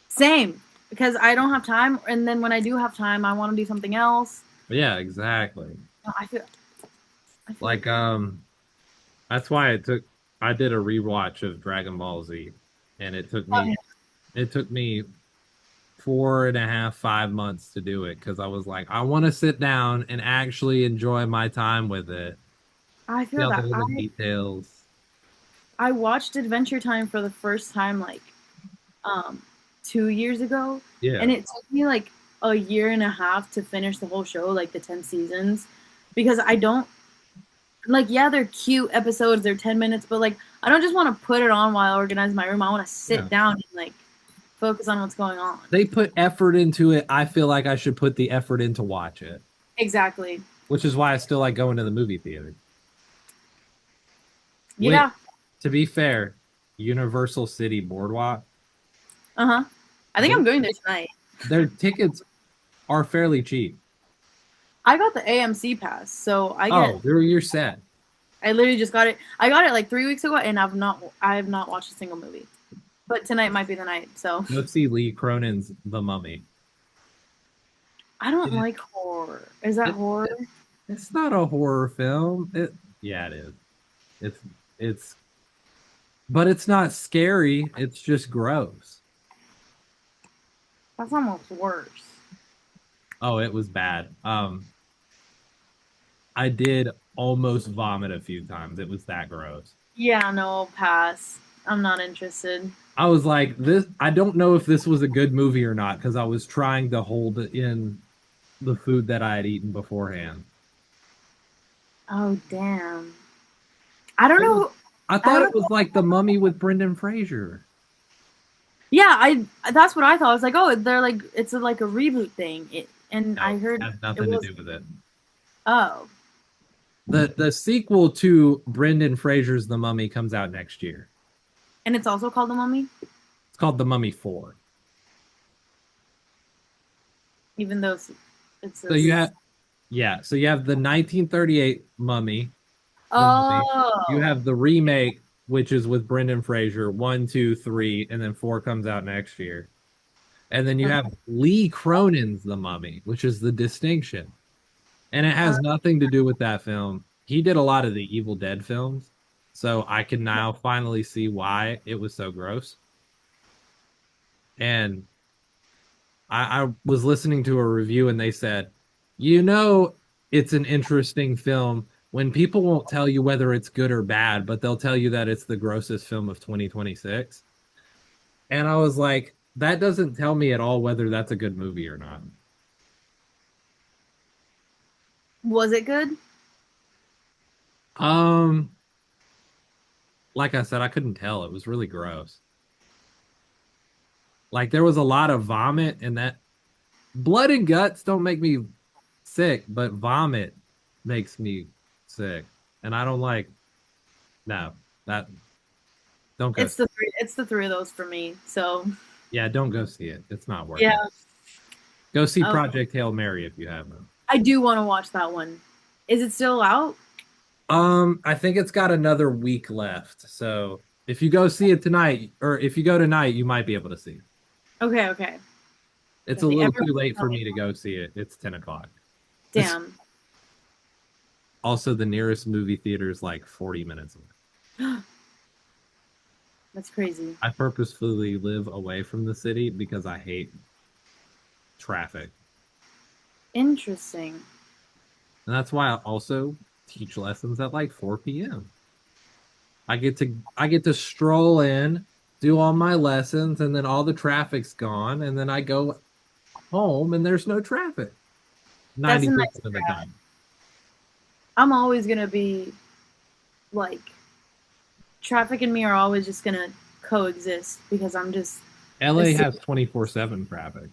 Same, because I don't have time, and then when I do have time, I want to do something else. Yeah, exactly. No, I feel Like that's why I did a rewatch of Dragon Ball Z, and it took me 4.5, 5 months to do it because I was like, I want to sit down and actually enjoy my time with it. I See feel all the that. little details. I watched Adventure Time for the first time like 2 years ago, Yeah, and it took me like a year and a half to finish the whole show, like the 10 seasons, because I don't like. Yeah, they're cute episodes. They're 10 minutes, but like I don't just want to put it on while I organize my room. I want to sit Yeah. down and like focus on what's going on. They put effort into it. I feel like I should put the effort in to watch it, Exactly. which is why I still like going to the movie theater. Wait, Yeah. to be fair, Universal City Boardwalk, Uh huh. I think I'm going there tonight. their tickets are fairly cheap. I got the AMC pass, so You're set. I literally just got it. I got it like 3 weeks ago, and I have not watched a single movie. But tonight might be the night. So Go see Lee Cronin's The Mummy. I don't like horror. Is that horror? It's not a horror film. Yeah, it is. It's but it's not scary. It's just gross. That's almost worse. Oh, it was bad. I did almost vomit a few times. It was that gross. Yeah, no, pass. I'm not interested. I was like, this. I don't know if this was a good movie or not because I was trying to hold in the food that I had eaten beforehand. Oh, damn. I don't know. I thought it was like The Mummy with Brendan Fraser. Yeah, that's what I thought. I was like, oh, they're like, it's like a reboot thing. No, I heard it has nothing to do with it. Oh. The sequel to Brendan Fraser's The Mummy comes out next year. And it's also called The Mummy? It's called The Mummy 4. Even though it's so you have the 1938 Mummy. Oh. You have the remake, which is with Brendan Fraser, 1, 2, 3, and then 4 comes out next year. And then you have Lee Cronin's The Mummy, which is the distinction. And it has nothing to do with that film. He did a lot of the Evil Dead films, so I can now finally see why it was so gross. And I was listening to a review and they said, it's an interesting film when people won't tell you whether it's good or bad, but they'll tell you that it's the grossest film of 2026. And I was like, that doesn't tell me at all whether that's a good movie or not. Was it good? Like I said, I couldn't tell. It was really gross. Like there was a lot of vomit, and that blood and guts don't make me sick, but vomit makes me sick. And I don't like don't go. It's the three of those for me. So yeah, don't go see it. It's not worth it. Go see Project Hail Mary if you haven't. I do want to watch that one. Is it still out? I think it's got another week left. So if you go see it tonight, or if you go tonight, you might be able to see it. Okay. It's a little too late for me to go see it. It's 10 o'clock. Damn. Also, the nearest movie theater is like 40 minutes away. That's crazy. I purposefully live away from the city because I hate traffic. Interesting. And that's why I also teach lessons at like 4 p.m. I get to stroll in, do all my lessons, and then all the traffic's gone, and then I go home and there's no traffic. 90% of the time. I'm always gonna be like, traffic and me are always just gonna coexist because I'm just. LA has 24/7 traffic.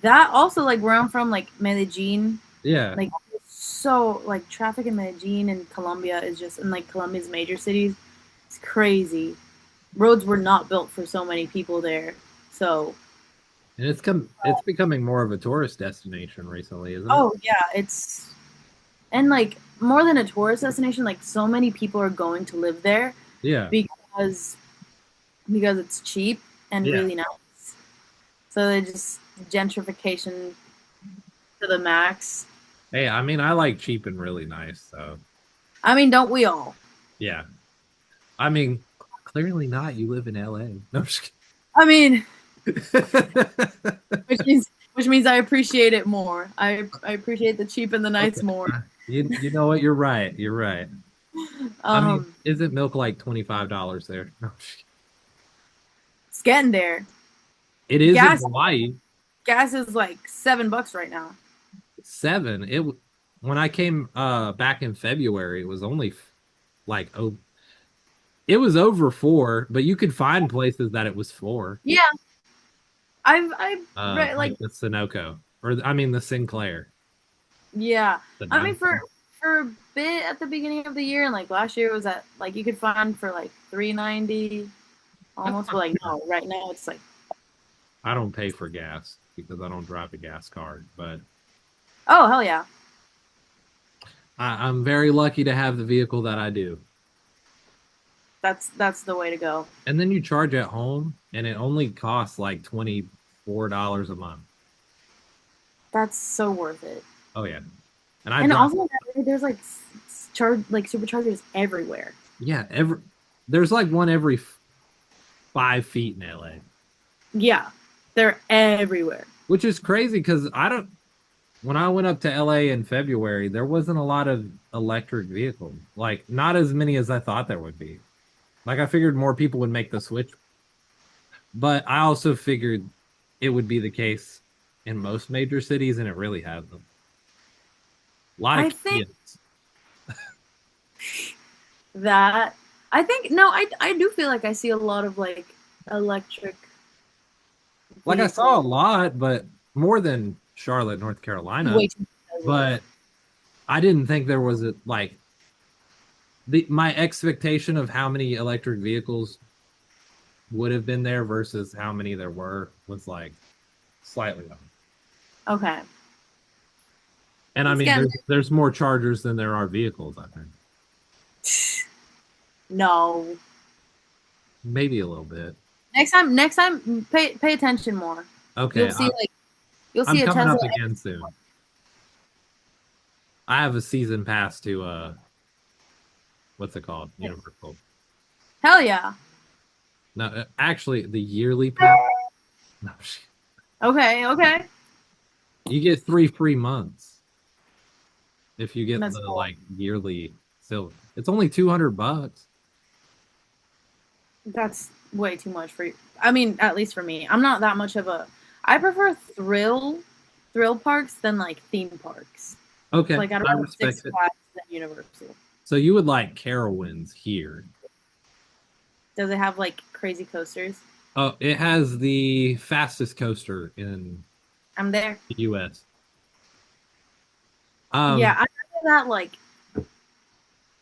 That also, like where I'm from, like Medellin. Yeah. Like so, like traffic in Medellin and Colombia is just, in like Colombia's major cities, it's crazy. Roads were not built for so many people there, so. And it's becoming more of a tourist destination recently, isn't it? Oh yeah, and like more than a tourist destination, like so many people are going to live there. Yeah. Because it's cheap and really nice. So they just gentrification to the max. Hey, I mean, I like cheap and really nice, so. I mean, don't we all? Yeah. I mean, clearly not. You live in LA. No, I'm just kidding. I mean, which means I appreciate it more. I appreciate the cheap and the nice more. You know what? You're right. You're right. I mean, isn't milk like $25 there? No, it's getting there. It is in Hawaii. Gas is like $7 right now. 7. When I came back in February, it was only it was over 4, but you could find places that it was 4. Yeah, I've read like the Sunoco, or I mean the Sinclair. Yeah, I mean for a bit at the beginning of the year, and like last year was at like you could find for like $3.90 almost, but like no, right now it's like. I don't pay for gas because I don't drive a gas card, but. Oh hell yeah! I'm very lucky to have the vehicle that I do. That's the way to go. And then you charge at home, and it only costs like $24 a month. That's so worth it. Oh yeah, and I And drive. also, there's like charge like superchargers everywhere. Yeah, there's like one every 5 feet in LA, Yeah, they're everywhere. which is crazy because I don't. When I went up to LA in February, there wasn't a lot of electric vehicles. Like not as many as I thought there would be. Like I figured more people would make the switch, but I also figured it would be the case in most major cities, and it really hasn't. A lot I of think kids. that I think no, I do feel like I see a lot of like electric Like I saw a vehicles. lot, but more than Charlotte, North Carolina. Way too much. But I didn't think there was a like my expectation of how many electric vehicles would have been there versus how many there were was like slightly off. Okay. And I It's mean, getting there's more chargers than there are vehicles. I think no. maybe a little bit. Next time, pay attention more. Okay, You'll I'm see a coming Tesla. up again soon. I have a season pass to what's it called? Universal. Hell yeah. No, actually, the yearly pass. No, Okay, okay. you get 3 free months if you get That's the cool. like yearly silver. It's only $200. That's way too much for you. I mean, at least for me. I'm not that much of a I prefer thrill parks than like theme parks. Okay, Like I'd I rather Six respect it. Flags than Universal. So you would like Carowinds here. Does it have like crazy coasters? Oh, it has the fastest coaster in I'm there. the US. Yeah, I remember that like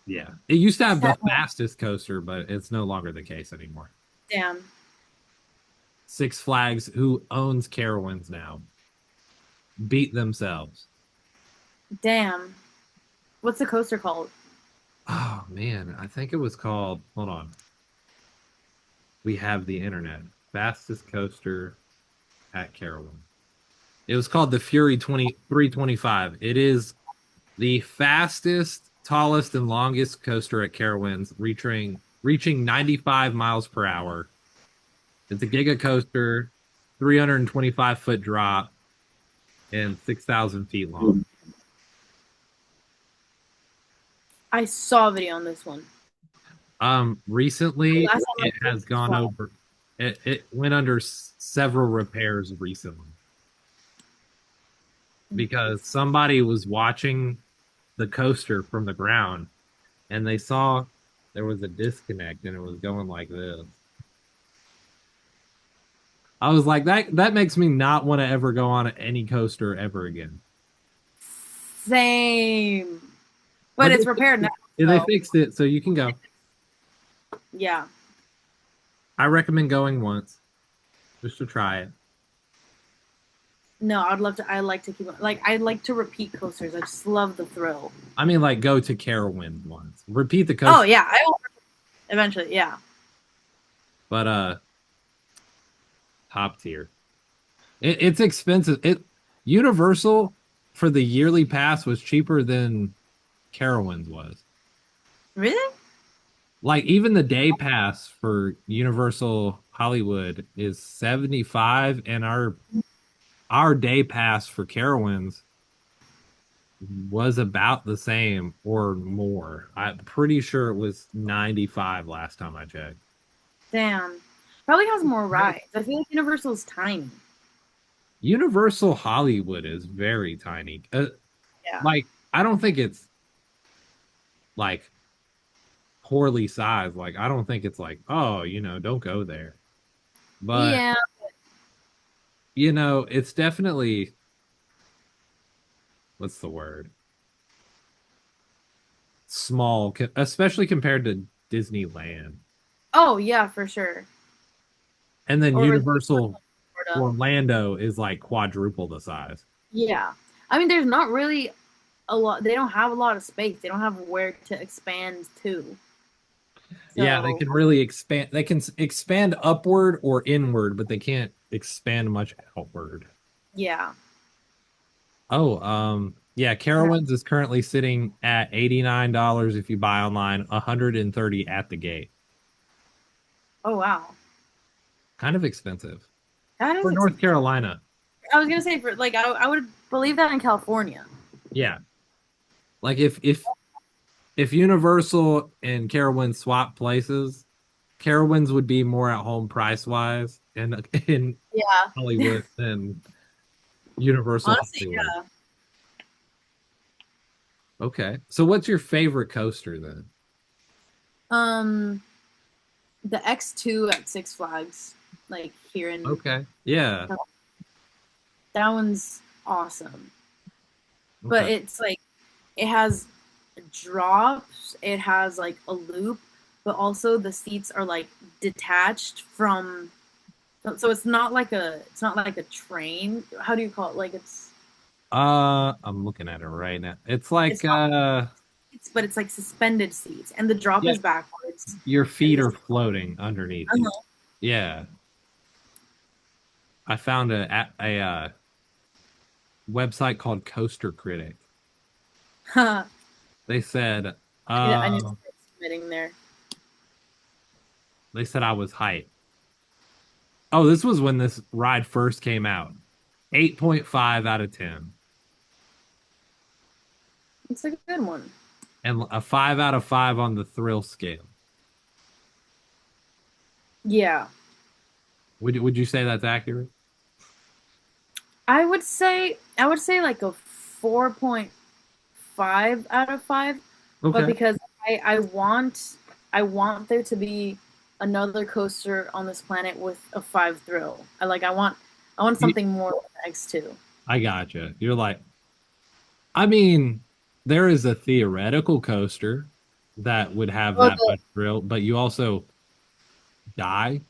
Yeah. It used to have the set one. fastest coaster, but it's no longer the case anymore. Damn. Six Flags, who owns Carowinds now, beat themselves. Damn. What's the coaster called? Oh man, I think it was called. Hold on. We have the internet. Fastest coaster at Carowinds. It was called the Fury 325. It is the fastest, tallest, and longest coaster at Carowinds, reaching 95 miles per hour. It's a giga coaster, 325-foot drop, and 6,000 feet long. I saw a video on this one. Recently Last time I it has gone over. It went under several repairs recently because somebody was watching the coaster from the ground and they saw there was a disconnect and it was going like this. I was like, that makes me not want to ever go on any coaster ever again. Same. But it's repaired now. They So, fixed it, so you can go. yeah. I recommend going once just to try it. No, I'd love to. I like to keep like I like to repeat coasters. I just love the thrill. I mean, like go to Carowinds once. Repeat the coaster. Oh yeah, I will eventually. Yeah. But top tier. It's expensive. Universal for the yearly pass was cheaper than Carowinds was. Really? Like even the day pass for Universal Hollywood is 75 and our day pass for Carowinds was about the same or more. I'm pretty sure it was 95 last time I checked. Damn. Probably has more rides. I feel like Universal's tiny. Universal Hollywood is very tiny. Yeah. Like I don't think it's like poorly sized. Like I don't think it's like, oh, don't go there. But Yeah. it's definitely what's the word? Small, especially compared to Disneyland. Oh yeah, for sure. And then Or Universal Florida. Orlando is like quadruple the size. Yeah. I mean, there's not really a lot. They don't have a lot of space. They don't have where to expand to. Yeah, they So can really expand. They can expand upward or inward, but they can't expand much outward. yeah. Oh, yeah, Carowinds is currently sitting at $89 if you buy online, 130 at the gate. Oh wow, Kind of expensive that is for North expensive. Carolina. I was gonna say for like I would believe that in California. Yeah. Like if Universal and Carowinds swap places, Carowinds would be more at home price wise in Yeah. Hollywood than Universal Honestly, Hollywood. yeah. Okay. So what's your favorite coaster then? Um, the X2 at Six Flags, like here in Okay. Yeah. that one's awesome. But Okay. it's like it has drops, it has like a loop, but also the seats are like detached from so it's not like a train. How do you call it? Like I'm looking at it right now. It's it's like not seats, but it's like suspended seats and the drop yeah, is backwards. your And feet are floating underneath you. uh-huh. Yeah. I found a website called Coaster Critic. They said I need to uh start submitting there. they said I was hype. Oh, this was when this ride first came out. 8.5 out of 10. It's a good one. And a 5 out of 5 on the thrill scale. Yeah. Would you say that's accurate? I would say like a 4.5 out of 5, but Okay. because I want there to be another coaster on this planet with a 5 thrill. I want You- something more with X2. I gotcha. You're like, I mean, there is a theoretical coaster that would have Oh, that much thrill, but you also die.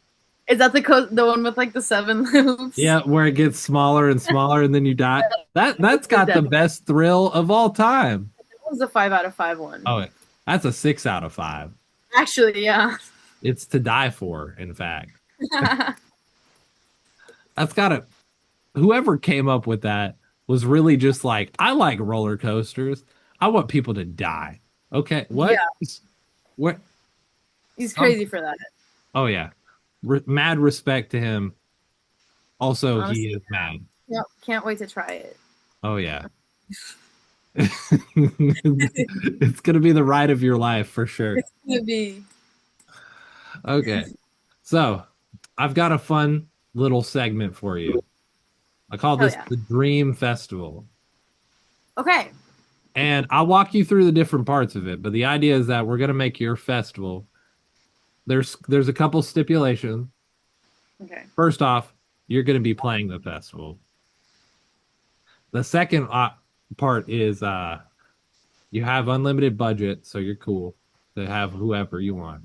is that the one with like the 7 loops? Yeah, where it gets smaller and smaller and then you die. That's got the That best thrill of all time. was a 5 out of 5 one. Oh, that's a 6 out of 5. Actually, yeah. It's to die for, in fact. That's gotta whoever came up with that was really just like, I like roller coasters. I want people to die. Okay, what? Yeah, What? he's Some, crazy for that. oh yeah, mad respect to him. Also, he Honestly, is mad. yep, can't wait to try it. Oh yeah, it's gonna be the ride of your life for sure. It's gonna be Okay, so I've got a fun little segment for you. I call hell this yeah. the Dream Festival. Okay. And I'll walk you through the different parts of it, but the idea is that we're gonna make your festival. There's a couple stipulations. Okay. First off, you're gonna be playing the festival. The second part is you have unlimited budget, so you're cool to have whoever you want.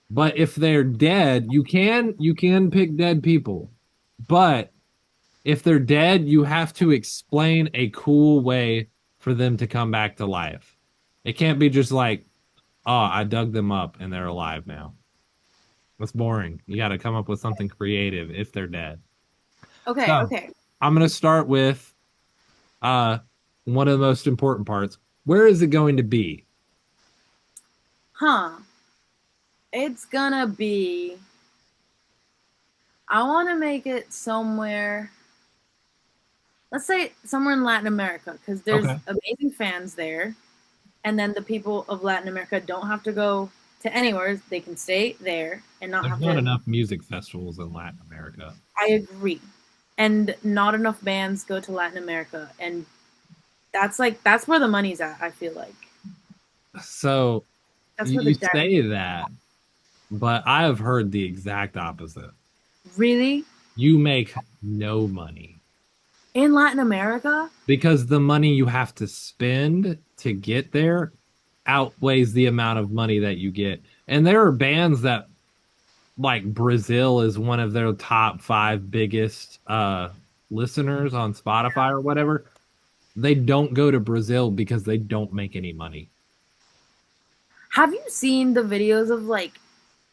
But if they're dead, you can pick dead people. But if they're dead, you have to explain a cool way for them to come back to life. It can't be just like, oh, I dug them up and they're alive now. That's boring. You got to come up with something creative if they're dead. Okay. So Okay. I'm gonna start with uh one of the most important parts. Where is it going to be? Huh. It's gonna be. I want to make it somewhere. Let's say somewhere in Latin America, because there's Okay. amazing fans there, and then the people of Latin America don't have to go to anywhere; they can stay there and not There's have not to. enough music festivals in Latin America. I agree, and not enough bands go to Latin America, and that's where the money's at. I feel like So that's where you the direct. say that, but I have heard the exact opposite. Really, You make no money in Latin America? because the money you have to spend to get there outweighs the amount of money that you get. And there are bands that like Brazil is one of their top 5 biggest listeners on Spotify or whatever. they don't go to Brazil because they don't make any money. Have you seen the videos of like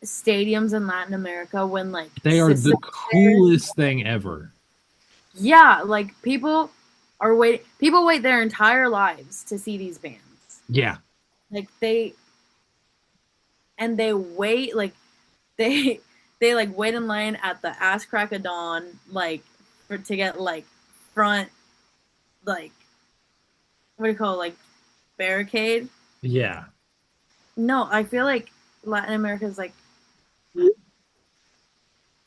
stadiums in Latin America when like They are the coolest thing ever. Yeah, like people wait their entire lives to see these bands. Yeah. Like they wait like they they like wait in line at the ass crack of dawn like to get like front like what do you call it, like barricade. Yeah. No, I feel like Latin America is like,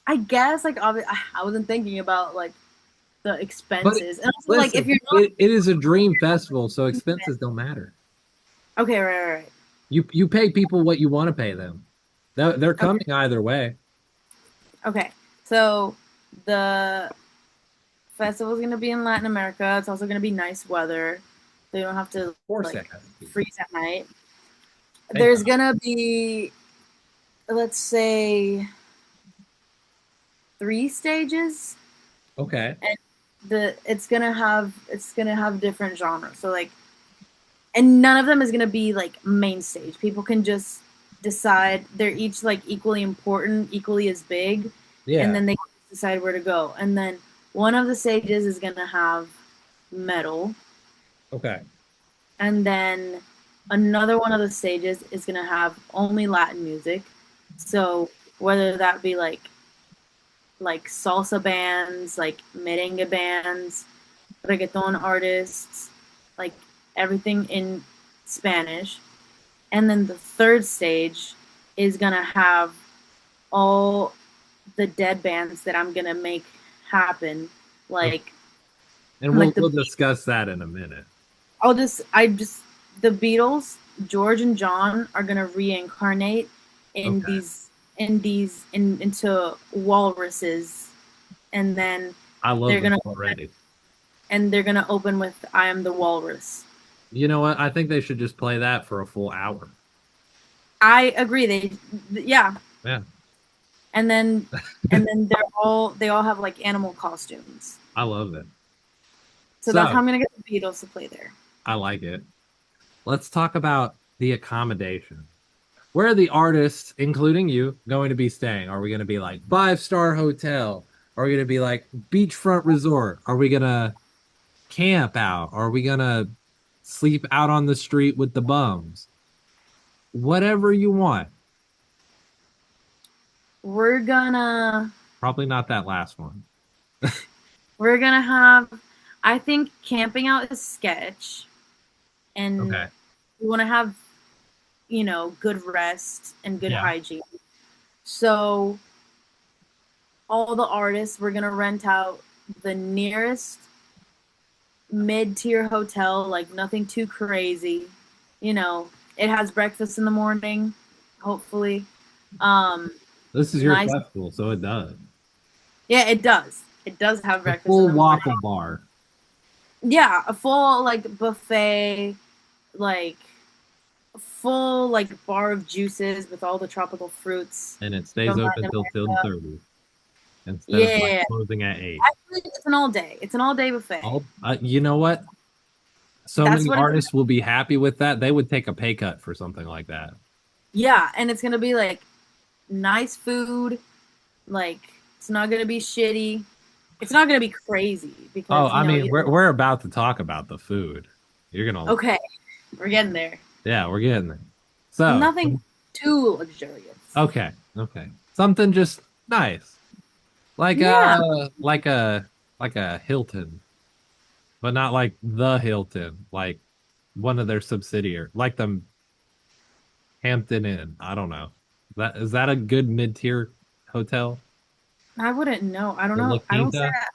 I guess like obviously I wasn't thinking about like the expenses and also listen, like if you're not it is a dream festival, so expenses don't matter. okay, right. You pay people what you want to pay them. They're coming either way. Okay, so the festival is going to be in Latin America. It's also going to be nice weather, so you don't have to like freeze at night. There's going to be, let's say, 3 stages. Okay. And it's gonna have different genres. So like, and none of them is gonna be like main stage. People can just decide they're each like equally important, equally as big, and then they can decide where to go. And then one of the stages is gonna have metal. Okay. And then another one of the stages is gonna have only Latin music. So whether that be like salsa bands, like merengue bands, reggaeton artists, like everything in Spanish. And then the third stage is gonna have all the dead bands that I'm gonna make happen. Like, and we'll discuss that in a minute. The Beatles, George and John are gonna reincarnate in into walruses, and then I love them already. And they're gonna open with "I Am the Walrus." You know what? I think they should just play that for a full hour. I agree. Yeah. And then they all have like animal costumes. I love it. So that's how I'm gonna get the Beatles to play there. I like it. Let's talk about the accommodation. Where are the artists, including you, going to be staying? Are we going to be like 5-star hotel? Are we going to be like beachfront resort? Are we going to camp out? Are we going to sleep out on the street with the bums? Whatever you want. We're gonna... Probably not that last one. We're gonna have... I think camping out is sketch. And we want to have, good rest and good hygiene. So all the artists, we're going to rent out the nearest mid-tier hotel, like nothing too crazy. It has breakfast in the morning, hopefully. This is your festival, so it does. Yeah, it does. It does have breakfast. Full waffle bar. Yeah, a full like buffet, like full like bar of juices with all the tropical fruits. And it stays open until 10:30. Instead of like closing at 8. Actually, it's an all day. It's an all day buffet. You know what? So many artists will be happy with that. They would take a pay cut for something like that. Yeah, and it's gonna be like nice food. Like it's not gonna be shitty. It's not gonna be crazy because. I mean, we're about to talk about the food. You're gonna. Okay, we're getting there. Yeah, we're getting there. So nothing too luxurious. Okay. Something just nice, like a Hilton, but not like the Hilton, like one of their subsidiary, like the Hampton Inn. I don't know. Is that a good mid-tier hotel? I wouldn't know. I don't know. I don't say that.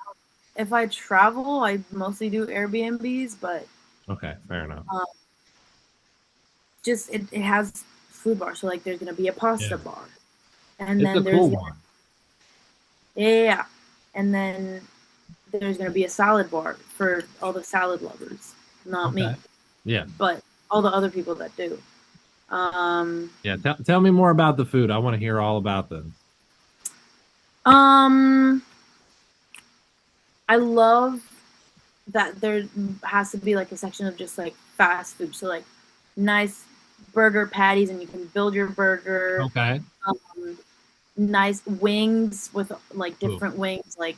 If I travel, I mostly do Airbnbs, but okay, fair enough. Just it has food bar, so like there's gonna be a pasta bar, and then there's cool one. Yeah, and then there's gonna be a salad bar for all the salad lovers, not me. Yeah, but all the other people that do. Yeah, tell me more about the food. I want to hear all about them. I love that there has to be like a section of just like fast food. So like nice burger patties, and you can build your burger. Okay. Um, nice wings with like Ooh. different wings, like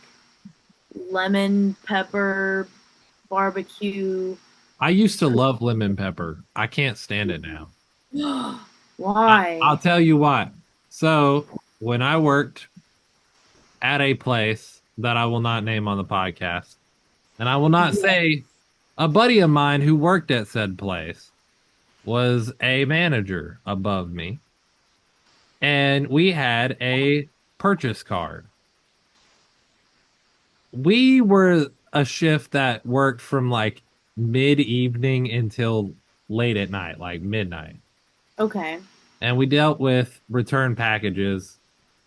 lemon pepper, barbecue. I used to love lemon pepper. I can't stand it now. I'll Why? tell you why. So when I worked at a place that I will not name on the podcast, and I will not Yeah. say a buddy of mine who worked at said place was a manager above me, and we had a purchase card. We were a shift that worked from like mid evening until late at night, like midnight. Okay. And we dealt with return packages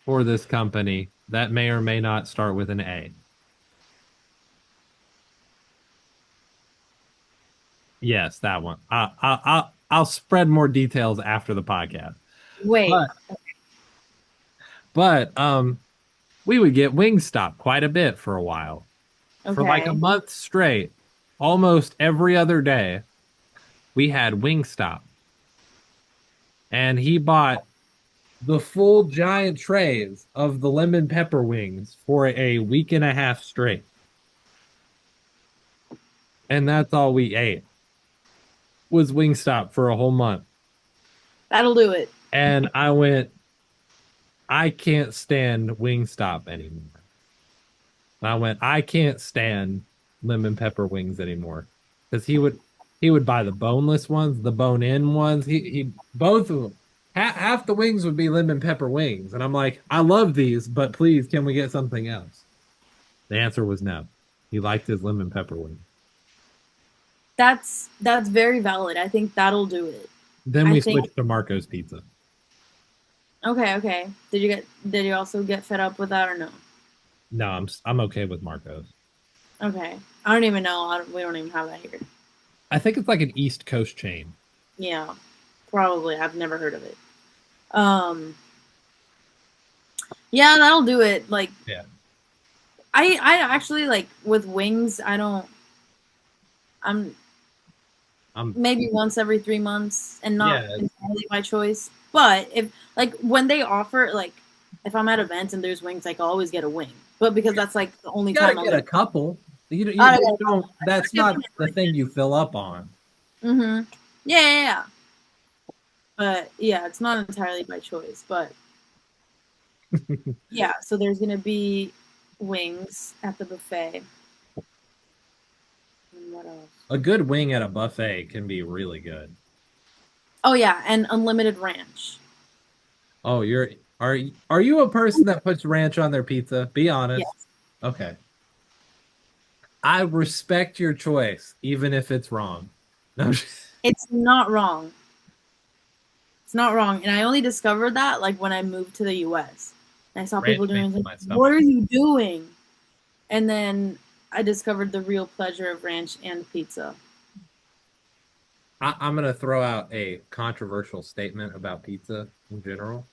for this company that may or may not start with an A. Yes, that one. I'll spread more details after the podcast. Wait. But we would get Wingstop quite a bit for a while. For like a Okay. month straight, almost every other day, we had Wingstop. And he bought the full giant trays of the lemon pepper wings for a week and a half straight. And that's all we ate was Wingstop for a whole month. That'll do it. And I went, I can't stand Wingstop anymore. And I went, I can't stand lemon pepper wings anymore. Because he would buy the boneless ones, the bone-in ones. He both of them. Half the wings would be lemon pepper wings. And I'm like, I love these, but please, can we get something else? The answer was no. He liked his lemon pepper wings. That's very valid. I think that'll do it. Then I we think- switched to Marco's Pizza. Okay. Did you also get fed up with that or no? No, I'm okay with Marco's. Okay. I don't even know. We don't even have that here. I think it's like an East Coast chain. Yeah. Probably. I've never heard of it. Yeah, that'll do it. Like, Yeah. I actually like with wings. I'm maybe once every 3 months, and not Yeah. entirely by choice. But if like when they offer, like if I'm at events and there's wings, like I'll always get a wing. But because that's like the only You gotta time I'll get a couple. You gotta just get a don't. That's not the thing you fill up on. Mm-hmm. Yeah. But yeah, it's not entirely by choice. But yeah, so there's gonna be wings at the buffet. And what else? A good wing at a buffet can be really good. Oh yeah, and unlimited ranch. Oh, are you a person that puts ranch on their pizza? Be honest. Yes. Okay. I respect your choice, even if it's wrong. No. It's not wrong. It's not wrong, and I only discovered that like when I moved to the U.S. And I saw people doing it. Like, what are you doing? And then I discovered the real pleasure of ranch and pizza. I'm going to throw out a controversial statement about pizza in general.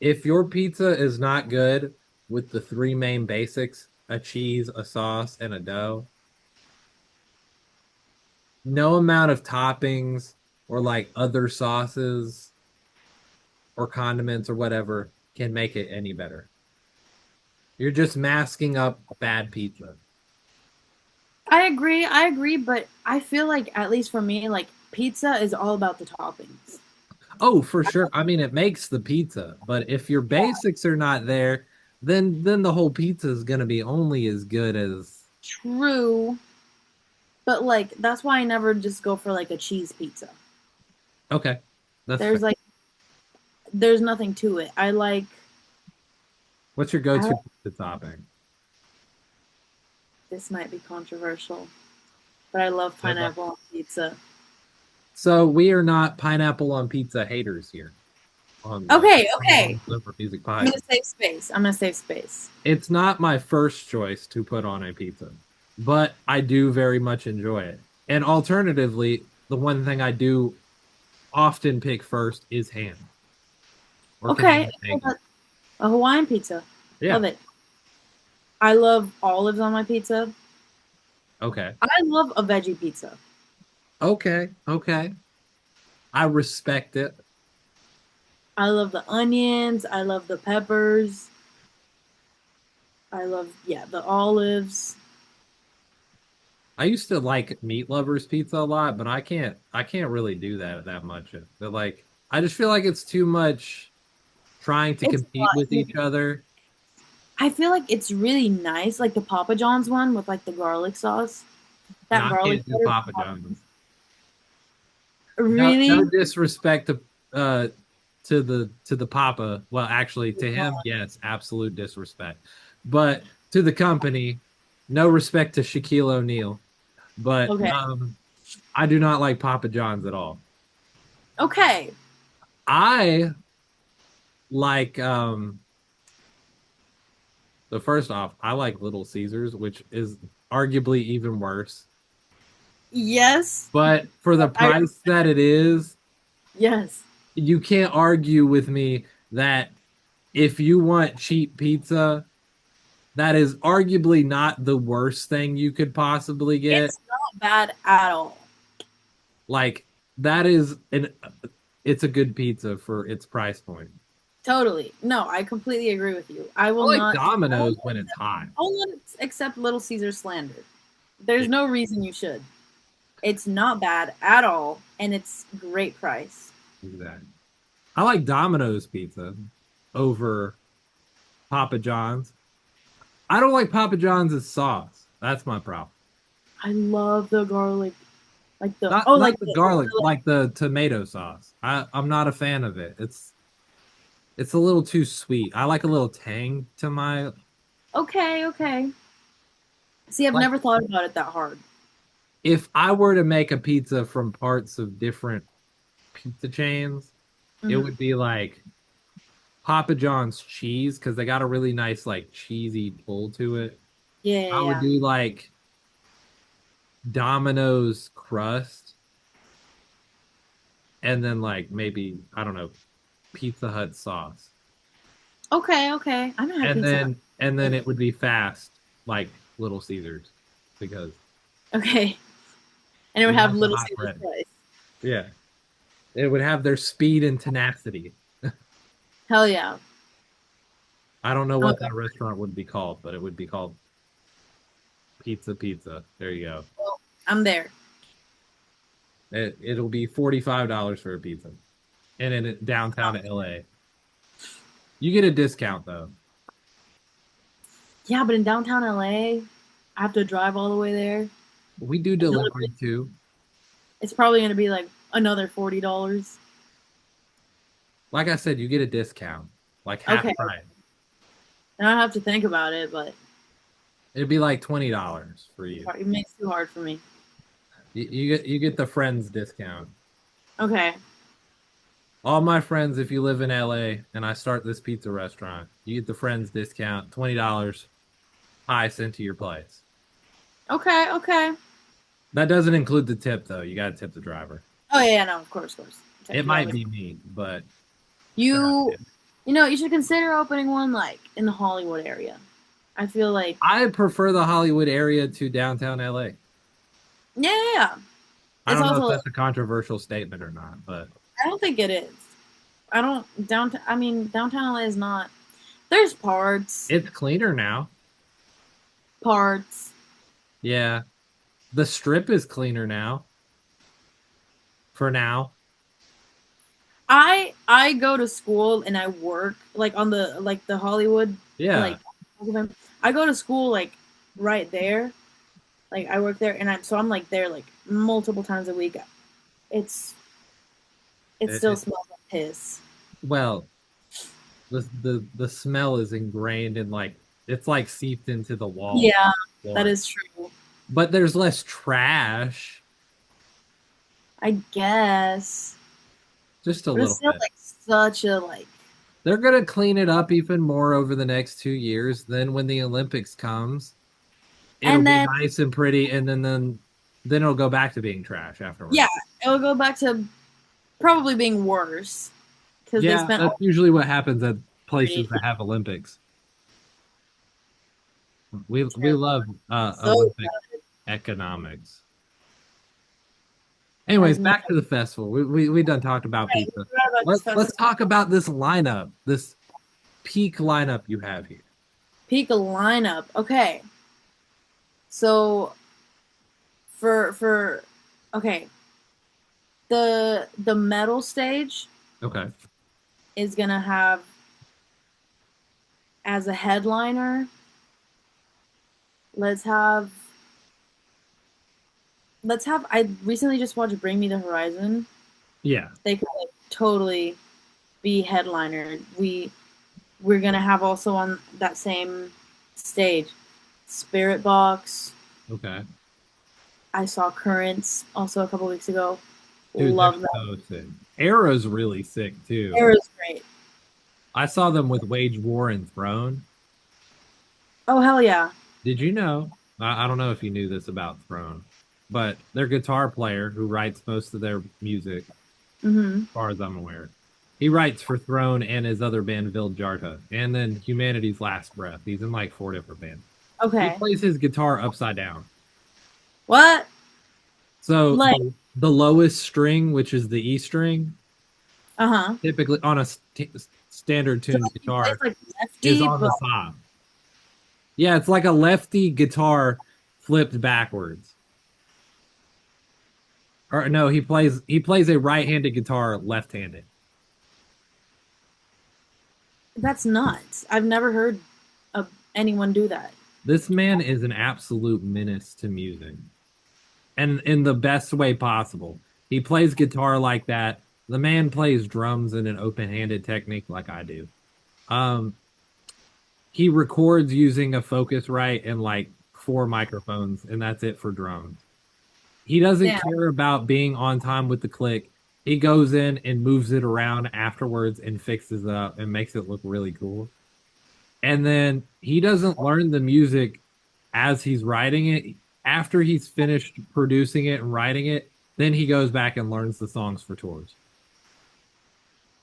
If your pizza is not good with the three main basics, a cheese, a sauce, and a dough, no amount of toppings or like other sauces or condiments or whatever can make it any better. You're just masking up bad pizza. I agree, but I feel like, at least for me, like pizza is all about the toppings. Oh, for sure. I mean, it makes the pizza, but if your basics are not there, then the whole pizza is gonna be only as good as. True. But like that's why I never just go for like a cheese pizza. Okay. There's fair. there's nothing to it. I like. What's your go-to pizza topping? This might be controversial, but I love pineapple on pizza. So we are not pineapple on pizza haters here. Okay. Music I'm gonna save space. It's not my first choice to put on a pizza, but I do very much enjoy it. And alternatively, the one thing I do often pick first is ham. Okay, a Hawaiian pizza. Yeah. Love it. I love olives on my pizza. Okay. I love a veggie pizza. Okay. Okay. I respect it. I love the onions. I love the peppers. I love, yeah, the olives. I used to like meat lovers pizza a lot, but I can't really do that much. But like I just feel like it's too much trying to It's compete with each other. I feel like it's really nice, like the Papa John's one with like the garlic sauce. No, That I garlic can't do butter. Papa John's. No, Really? no disrespect uh to the Papa. Well, actually, to him, yes, absolute disrespect. But to the company, no respect to Shaquille O'Neal. But Okay. I do not like Papa John's at all. Okay. I like the first off, I like Little Caesars, which is arguably even worse. Yes. But for the I price that it is, yes. you can't argue with me that if you want cheap pizza, that is arguably not the worst thing you could possibly get. It's not bad at all. Like that is an it's a good pizza for its price point. Totally. No, I completely agree with you. I I will like not Domino's when it's hot. I will not accept Little Caesar slander. There's no reason you should. It's not bad at all, and it's great price. Exactly. I like Domino's pizza over Papa John's. I don't like Papa John's sauce. That's my problem. I love the garlic, like the Not the garlic, like the tomato sauce. I'm not a fan of it. It's a little too sweet. I like a little tang to my okay, okay. See, I've like never thought about it that hard. if I were to make a pizza from parts of different pizza chains, it Mhm. would be like Papa John's cheese because they got a really nice like cheesy pull to it. Yeah, I would yeah. do like Domino's crust and then like maybe I don't know Pizza Hut sauce. Okay, okay. I know how pizza. And then it would be fast like Little Caesars because Okay, and it would we have have the Little hot Caesar bread. price. Yeah. It would have their speed and tenacity. Hell yeah. I don't know what Okay. that restaurant would be called, but it would be called Pizza. There you go. Well, I'm there. It'll be $45 for a pizza. And in downtown LA. You get a discount though. Yeah, but in downtown LA, I have to drive all the way there. We do delivery too. It's probably going to be like another $40. Like I said, you get a discount. Like half Okay. price. And I have to think about it, but It'd be like $20 for you. it makes it too hard for me. You get the friends discount. Okay. All my friends, if you live in LA and I start this pizza restaurant, you get the friends discount, $20 high sent to your place. Okay, okay. That doesn't include the tip though. You gotta tip the driver. Oh yeah, no, of course. It might be me, but you you should consider opening one like in the Hollywood area. I feel like I prefer the Hollywood area to downtown LA. yeah. I It's don't know also if that's a controversial statement or not, but I don't think it is. I don't downtown. I mean, downtown LA is not. There's parts. it's cleaner now. Parts. Yeah. The strip is cleaner now. For now. I go to school and I work like on the Hollywood. Yeah. Like I go to school like right there. Like I work there and I'm like there like multiple times a week. It still smells like piss. Well, the smell is ingrained in like it's like seeped into the wall. Yeah, floor. that is true. But there's less trash. I guess. Just a But little it's still bit. like such a like. They're gonna clean it up even more over the next 2 years. Then when the Olympics comes, it'll And be then nice and pretty, and then it'll go back to being trash afterwards. yeah, it'll go back to probably being worse because Yeah, they spent. that's usually what happens at places that have Olympics. We love So Olympic economics. Anyways, back to the festival. We done talked about pizza. Let's talk about this lineup, this peak lineup you have here. Peak lineup. Okay. So for okay. The metal stage Okay. is gonna have as a headliner. Let's have I recently just watched Bring Me the Horizon. Yeah. They could like totally be headliner. We're gonna have also on that same stage Spirit Box. Okay. I saw Currents also a couple weeks ago. Dude, Love they're that. so sick. Arrow's really sick too. Arrow's great. I saw them with Wage War and Throne. Oh hell yeah. Did you know? I don't know if you knew this about Throne, but their guitar player who writes most of their music, Mm-hmm. as far as I'm aware, he writes for Throne and his other band Vildhjarta, and then Humanity's Last Breath. He's in like 4 different bands. He Okay. plays his guitar upside down. What? So Like- the lowest string, which is the E string, Uh-huh. typically on a standard tuned guitar, It's like lefty, is on but the top. Yeah, it's like a lefty guitar flipped backwards. Or no, he plays a right-handed guitar left-handed. that's nuts. I've never heard of anyone do that. This man is an absolute menace to music. And in the best way possible. He plays guitar like that. The man plays drums in an open-handed technique like I do. He records using a Focusrite and like 4 microphones, and that's it for drums. He doesn't care about being on time with the click. He goes in and moves it around afterwards and fixes it up and makes it look really cool. And then he doesn't learn the music as he's writing it. After he's finished producing it and writing it, then he goes back and learns the songs for tours.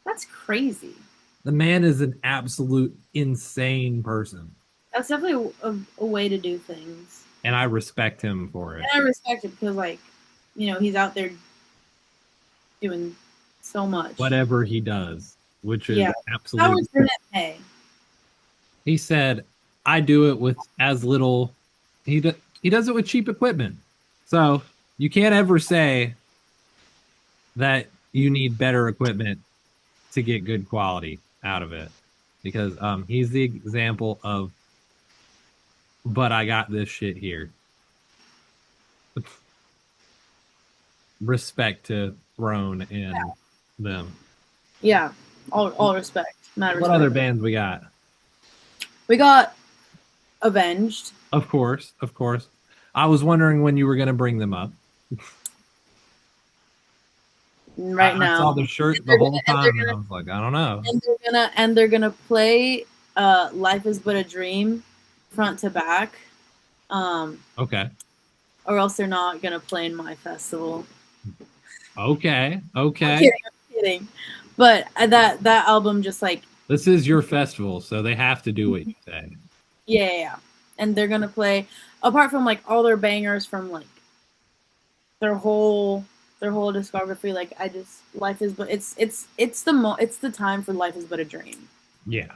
That's crazy. The man is an absolute insane person. That's definitely a way to do things. And I respect him for it. And I respect it because, like, you know, he's out there doing so much. Whatever he does, which is How absolutely. much did it pay? He said, "I do it with as little." He does it with cheap equipment, so you can't ever say that you need better equipment to get good quality out of it, because he's the example of. But I got this shit here. Respect to Throne and them. Yeah, all respect. Mad respect. What other bands we got? We got Avenged. Of course. I was wondering when you were going to bring them up. Right now, I saw the shirt the whole time, and I was like, I don't know. And they're gonna play "Life Is But a Dream" front to back. Okay. Or else they're not gonna play in my festival. Okay. I'm kidding. But that album just like. This is your festival, so they have to do what you say. Yeah. And they're gonna play, apart from like all their bangers from like their whole discography. Like Life Is But it's the time for Life Is But a Dream. Yeah.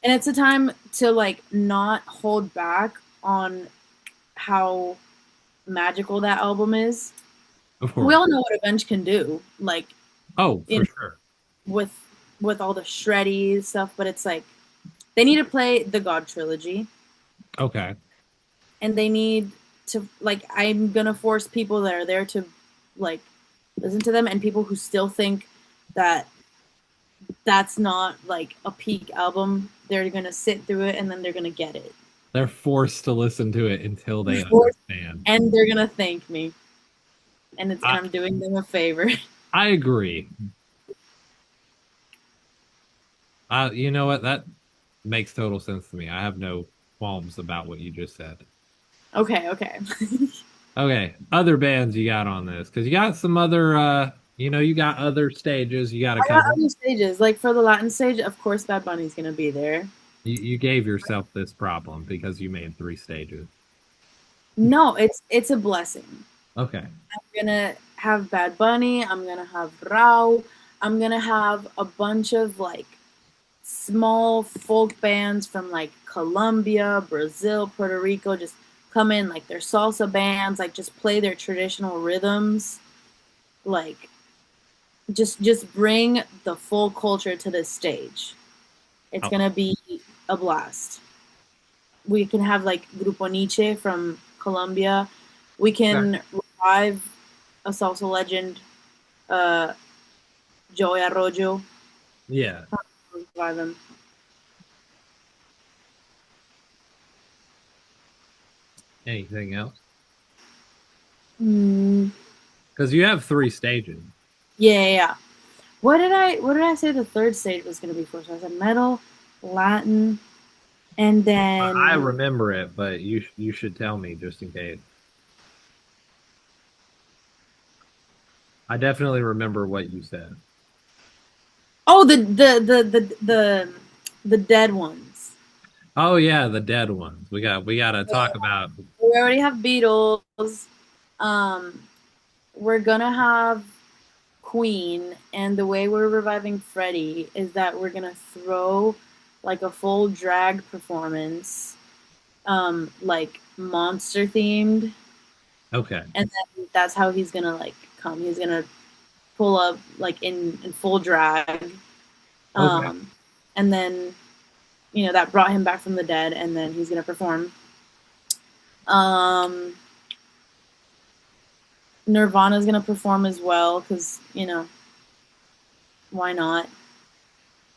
And it's a time to like not hold back on how magical that album is. Of course. We all know what Avenged can do, like for sure. With all the shreddy stuff, but it's like they need to play the God trilogy. Okay. And they need to like I'm gonna force people that are there to like listen to them, and people who still think that that's not like a peak album, they're gonna sit through it and then they're gonna get it. They're forced to listen to it until they understand. And they're gonna thank me. And I'm doing them a favor. I agree. You know what? That makes total sense to me. I have no qualms about what you just said. Okay. Okay, other bands you got on this? Because you got some other, you got other stages you got to cover. Other stages. Like for the Latin stage, of course Bad Bunny's going to be there. You gave yourself this problem because you made 3 stages. No, it's a blessing. Okay. I'm gonna have Bad Bunny. I'm gonna have Rao. I'm gonna have a bunch of like small folk bands from like Colombia, Brazil, Puerto Rico just come in like their salsa bands, like just play their traditional rhythms, like just bring the full culture to this stage. It's Oh, gonna be a blast. We can have like Grupo Niche from Colombia. We okay. can revive a salsa legend, uh, Joey Arroyo. Yeah. Revive him. Anything else? Mm, Because you have 3 stages. yeah. What did I say the third stage was gonna be for? So I said metal, Latin, and I then remember it, but you should tell me just in case. I definitely remember what you said. oh the dead ones. Oh yeah, the dead ones. We got to talk about. We already have Beatles. Um, we're gonna have Queen, and the way we're reviving Freddie is that we're gonna throw like a full drag performance, like monster themed, Okay. and then that's how he's gonna like come. He's gonna pull up like in full drag, Okay. um, and then that brought him back from the dead, and then he's gonna perform. Um, Nirvana's gonna perform as well because why not?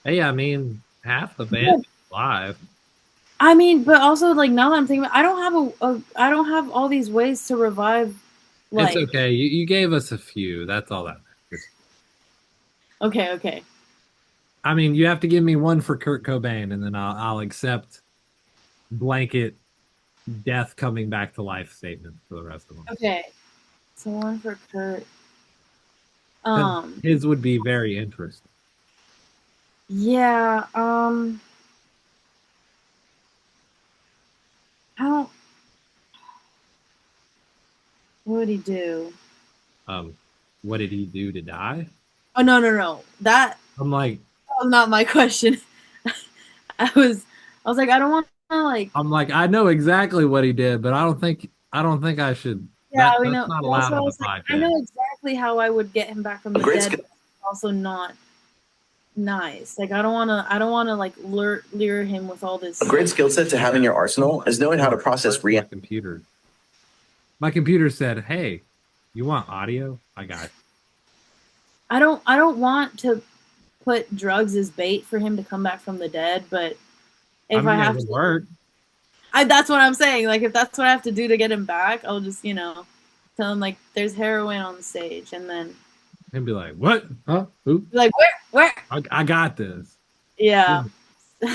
Hey, I mean, half the band is live. I mean, but also like now that I'm thinking, I don't have I don't have all these ways to revive. It's Like, okay. You gave us a few. That's all that matters. okay. I mean, you have to give me one for Kurt Cobain, and then I'll accept blanket death coming back to life statement for the rest of them. Okay. So one for Kurt. Because Um, his would be very interesting. yeah. I don't. What would he do? Um, what did he do to die? Oh no. That I'm like, was not my question. I was like, I don't want to like. I know exactly what he did, but I don't think I should. Yeah, we That's know. not allowed Also, I on the was like, I know podcast. exactly how I would get him back from the dead, but it's also not nice. Like I don't wanna like lure him with all this. A great skill set to have in your arsenal is knowing how to process My computer. My computer said, "Hey, you want audio? I got it." I don't want to put drugs as bait for him to come back from the dead, but I if I mean, it have would to, work. that's what I'm saying. Like if that's what I have to do to get him back, I'll just tell him like there's heroin on the stage, and then And be like, "What? Huh? Who? be like where? I got this." Yeah. You,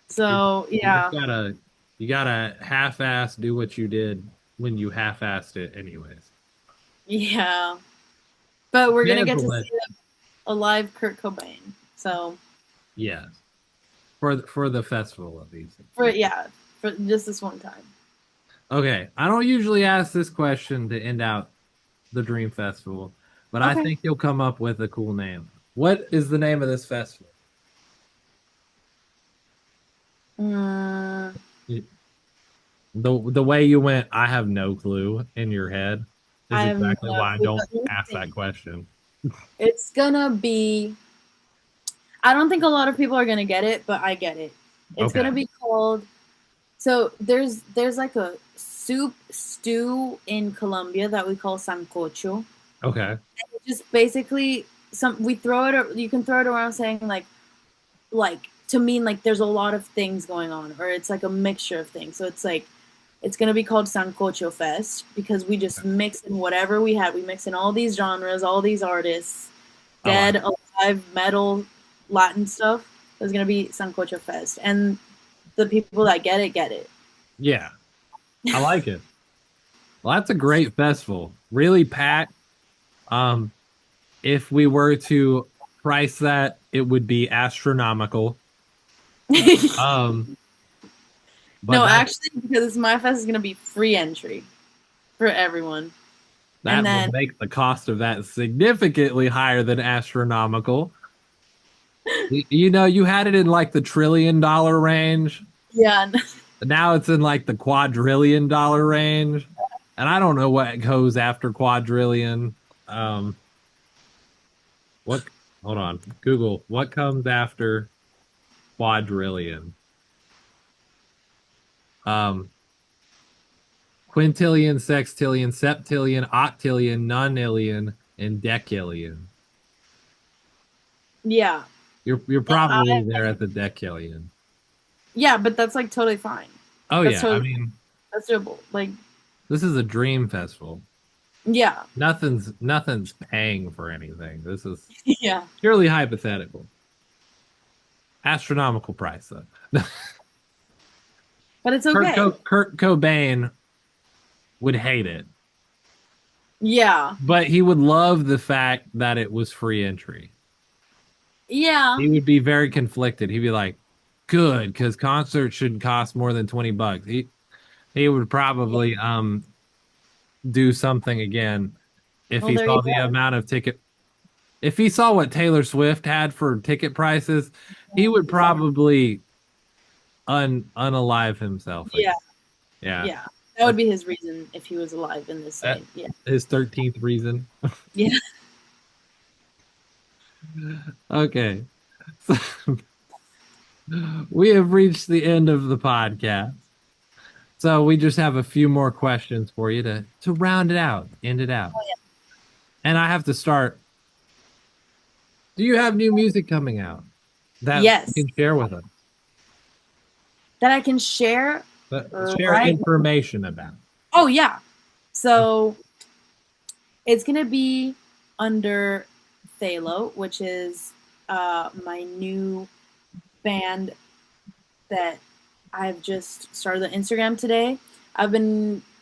So you just yeah, gotta half-ass do what you did when you half-assed it, anyways. yeah. But we're gonna Man's a get to see legend. a live Kurt Cobain. So Yes, for the festival at least. for just this one time. Okay, I don't usually ask this question to end out the Dream Festival, but I Okay. think you'll come up with a cool name. What is the name of this festival? Mm, The way you went, I have no clue in your head is I have no exactly why I clue, don't but let me ask that think. question. It's gonna be. I don't think a lot of people are gonna get it, but I get it. It's Okay. gonna be called. So there's like a soup stew in Colombia that we call sancocho. Okay. It's just basically some we throw it. You can throw it around saying like to mean like there's a lot of things going on, or it's like a mixture of things. So it's like it's gonna be called Sancocho Fest because we just mix in whatever we had. We mix in all these genres, all these artists, I like dead, alive, metal, Latin stuff. It's gonna be Sancocho Fest, and the people that get it. Yeah, I like it. Well, that's a great festival. Really packed. Um, if we were to price that, it would be astronomical. Um, But no, actually, because my fest is gonna be free entry for everyone. that and then will make the cost of that significantly higher than astronomical. You know, you had it in like the $1 trillion range. yeah, Now it's in like the quadrillion dollar range. And I don't know what goes after quadrillion. Um, what? Hold on. Google. What comes after quadrillion? Um, quintillion, sextillion, septillion, octillion, nonillion, and decillion. yeah, You're probably there at the decillion. yeah, but that's like totally fine. Oh That's yeah, I totally mean, that's doable. Like, this is a dream festival. yeah, Nothing's paying for anything. This is yeah, purely hypothetical. Astronomical price though. but it's okay. Kurt Cobain would hate it, Yeah, but he would love the fact that it was free entry. yeah, He would be very conflicted. He'd be like, "Good, because concerts shouldn't cost more than $20." He would probably do something again if well, he there you saw the go. amount of ticket. If he saw what Taylor Swift had for ticket prices, he would probably unalive himself. Yeah, Yeah. yeah, that would be his reason if he was alive in this That- state. Yeah, His 13th reason. yeah. Okay. So, we have reached the end of the podcast. So we just have a few more questions for you to round it out, end it out. Oh, yeah. And I have to start. Do you have new music coming out that Yes, you can share with us? that I can share. Share Right. information about. Oh yeah, so it's gonna be under Phthalo, which is my new band that I've just started the Instagram today.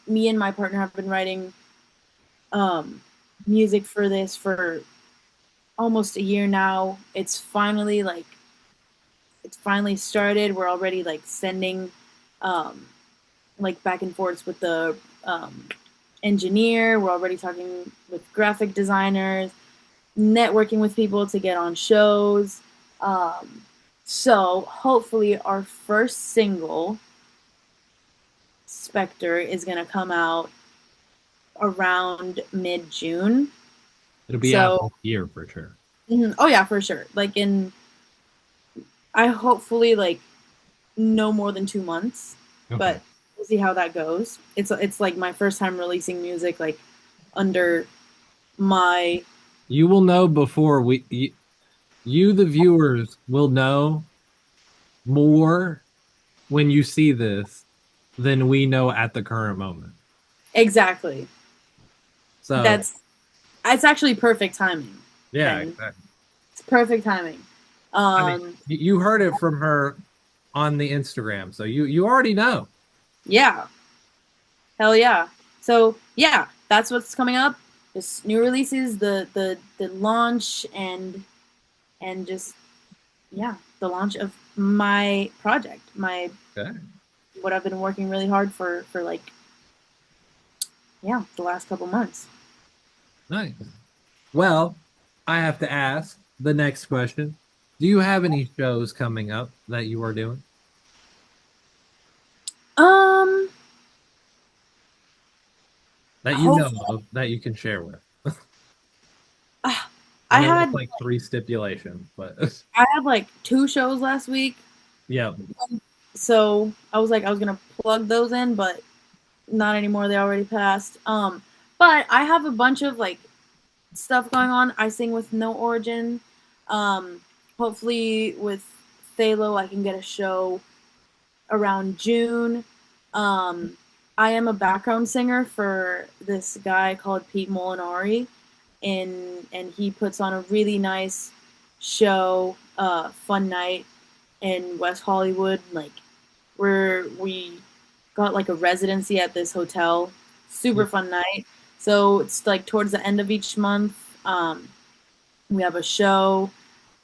Me and my partner have been writing music for this for almost a year now. It's finally started. We're already like sending like back and forth with the engineer. We're already talking with graphic designers, networking with people to get on shows. So hopefully our first single, Spectre, is going to come out around mid-June. It'll be out this year for sure. Oh yeah, for sure. Like I hopefully like no more than 2 months, Okay. but we'll see how that goes. It's like my first time releasing music like under my. You will know before you the viewers will know more when you see this than we know at the current moment. Exactly. So it's actually perfect timing. yeah, And exactly. it's perfect timing. I mean, you heard it from her on the Instagram, so you already know. Yeah. Hell yeah. So yeah, that's what's coming up. Just new releases, the launch and just the launch of my project, Okay. what I've been working really hard for like the last couple months. Nice. Well, I have to ask the next question. Do you have any shows coming up that you are doing? That you know of that you can share with. I had like 3 stipulations, but I had like 2 shows last week. yeah. So I was gonna plug those in, but not anymore. They already passed. But I have a bunch of like stuff going on. I sing with No Origin. Hopefully with Phthalo I can get a show around June. I am a background singer for this guy called Pete Molinari, and he puts on a really nice show, fun night in West Hollywood. Like we got like a residency at this hotel. Super fun night. So it's like towards the end of each month. We have a show.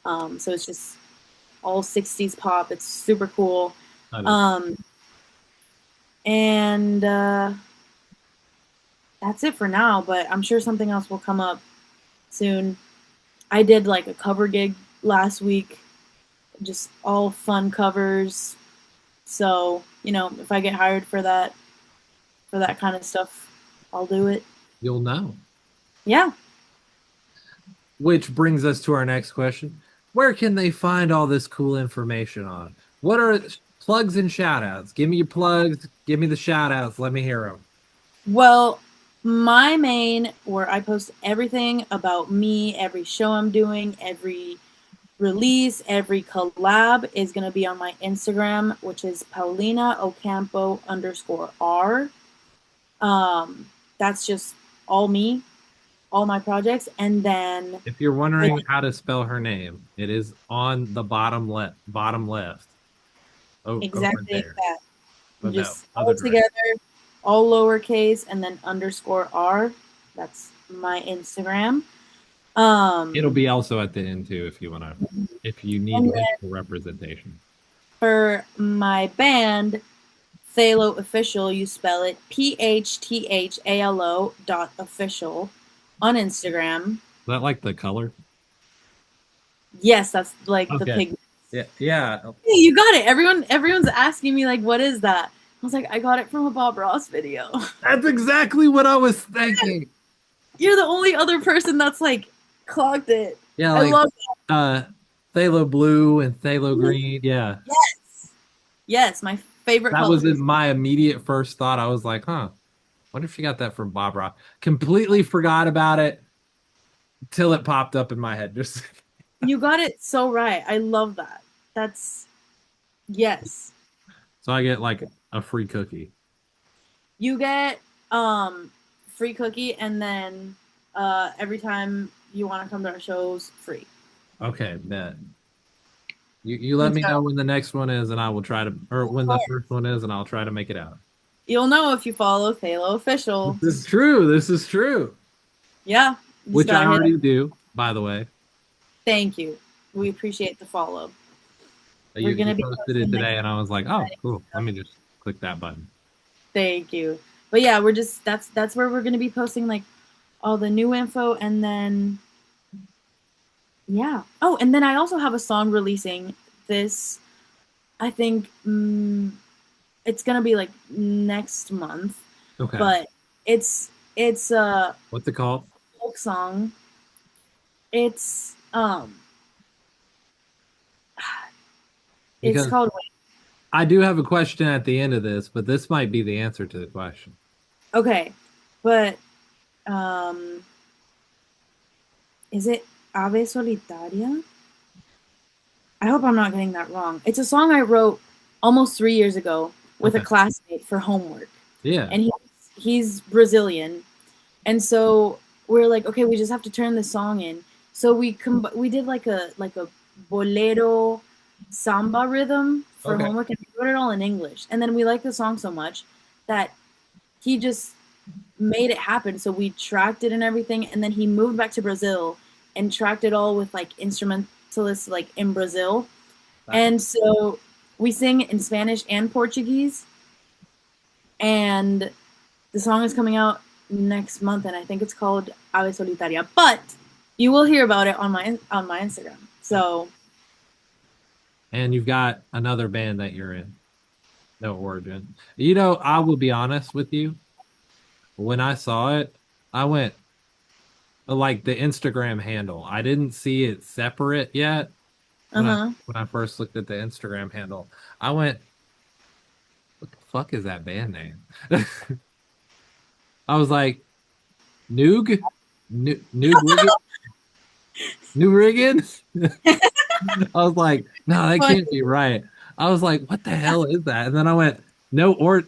So it's just all 60s pop. It's super cool. And that's it for now, but I'm sure something else will come up soon. I did like a cover gig last week, just all fun covers. So, if I get hired for that kind of stuff, I'll do it. You'll know. Yeah. Which brings us to our next question. Where can they find all this cool information on? What are plugs and shout outs? Give me your plugs. Give me the shout outs. Let me hear them. Well, my main, where I post everything about me, every show I'm doing, every release, every collab, is going to be on my Instagram, which is Paulina Ocampo _R. That's just all me, all my projects. And then If you're wondering how to spell her name, it is on the bottom left. Exactly over there. that. But Just no, all together, all lowercase, and then _R. That's my Instagram. It'll be also at the end too if you need visual representation. For my band, Phthalo Official, you spell it PHTHALO.official on Instagram. Is that like the color? Yes, that's like the pig. Yeah. Hey, you got it. Everyone's asking me like, what is that? I was like, I got it from a Bob Ross video. That's exactly what I was thinking. You're the only other person that's like clocked it. Yeah, I love that. Phthalo blue and phthalo green. Yeah. Yes, my favorite. That was my immediate first thought. I was like, huh, wonder if she got that from Bob Ross. Completely forgot about it till it popped up in my head. Just you got it so right. I love that. That's yes. So I get like a free cookie. You get free cookie, and then every time you want to come to our shows, free. Okay, bet. You let me know when the next one is, and I will try to, or when the first one is, and I'll try to make it out. You'll know if you follow Phthalo Official. This is true. Yeah. Which I already do, by the way. Thank you. We appreciate the follow. We're gonna be posted it today, and I was like, oh, cool. Let me just click that button. Thank you. But yeah, we're just that's where we're gonna be posting like all the new info, and then yeah. Oh, and then I also have a song releasing this. I think it's gonna be like next month. Okay. But it's what's it called? Folk song. It's it's called. I do have a question at the end of this, but this might be the answer to the question. Okay, but is it Ave Solitaria? I hope I'm not getting that wrong. It's a song I wrote almost 3 years ago with a classmate for homework. Yeah. And he's Brazilian. And so we're like, okay, we just have to turn this song in. So we did like a bolero samba rhythm for homework, and we wrote it all in English. And then we liked the song so much that he just made it happen. So we tracked it and everything, and then he moved back to Brazil and tracked it all with like instrumentalists like in Brazil. And so we sing in Spanish and Portuguese, and the song is coming out next month, and I think it's called Ave Solitaria, but you will hear about it on my Instagram. So, and you've got another band that you're in, No Origin. You know, I will be honest with you. When I saw it, I went like the Instagram handle. I didn't see it separate yet. When I first looked at the Instagram handle, I went, "What the fuck is that band name?" I was like, New Riggin? I was like, no, that can't be right. I was like, what the hell is that? And then I went,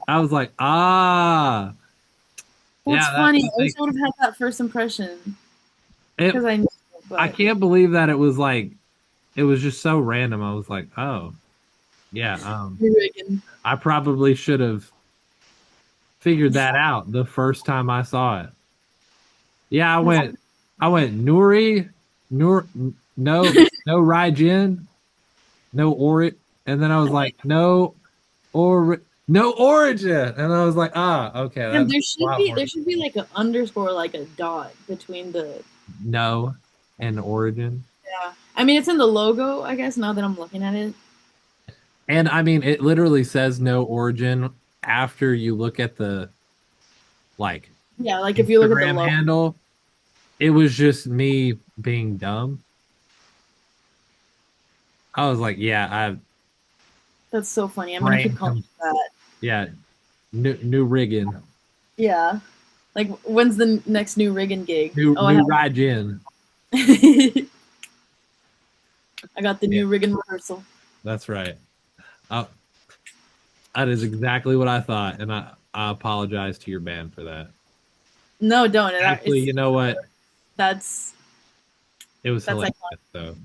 I was like, ah. That's funny. I wish I would have had that first impression. Because I knew it, but... I can't believe that it was like, it was just so random. I was like, oh, yeah. I probably should have figured that out the first time I saw it. Yeah, I went Nuri, no Raijin, no Ori, and then I was like, no, or No origin. And I was like, okay. And That's a lot more. there should be like an underscore, like a dot between the. No and origin. Yeah, I mean it's in the logo, I guess. Now that I'm looking at it. And I mean, it literally says no origin after you look at the like Yeah, like if you look at the Instagram logo. handle. It was just me being dumb. I was like, yeah, That's so funny. I'm gonna keep calling that. yeah, new rigging, Yeah. Like, when's the next new rigging gig? new I ride in. I got the new rigging rehearsal. That's right. That is exactly what I thought, and I apologize to your band for that. No, don't. Actually, you know what? It was hilarious. So,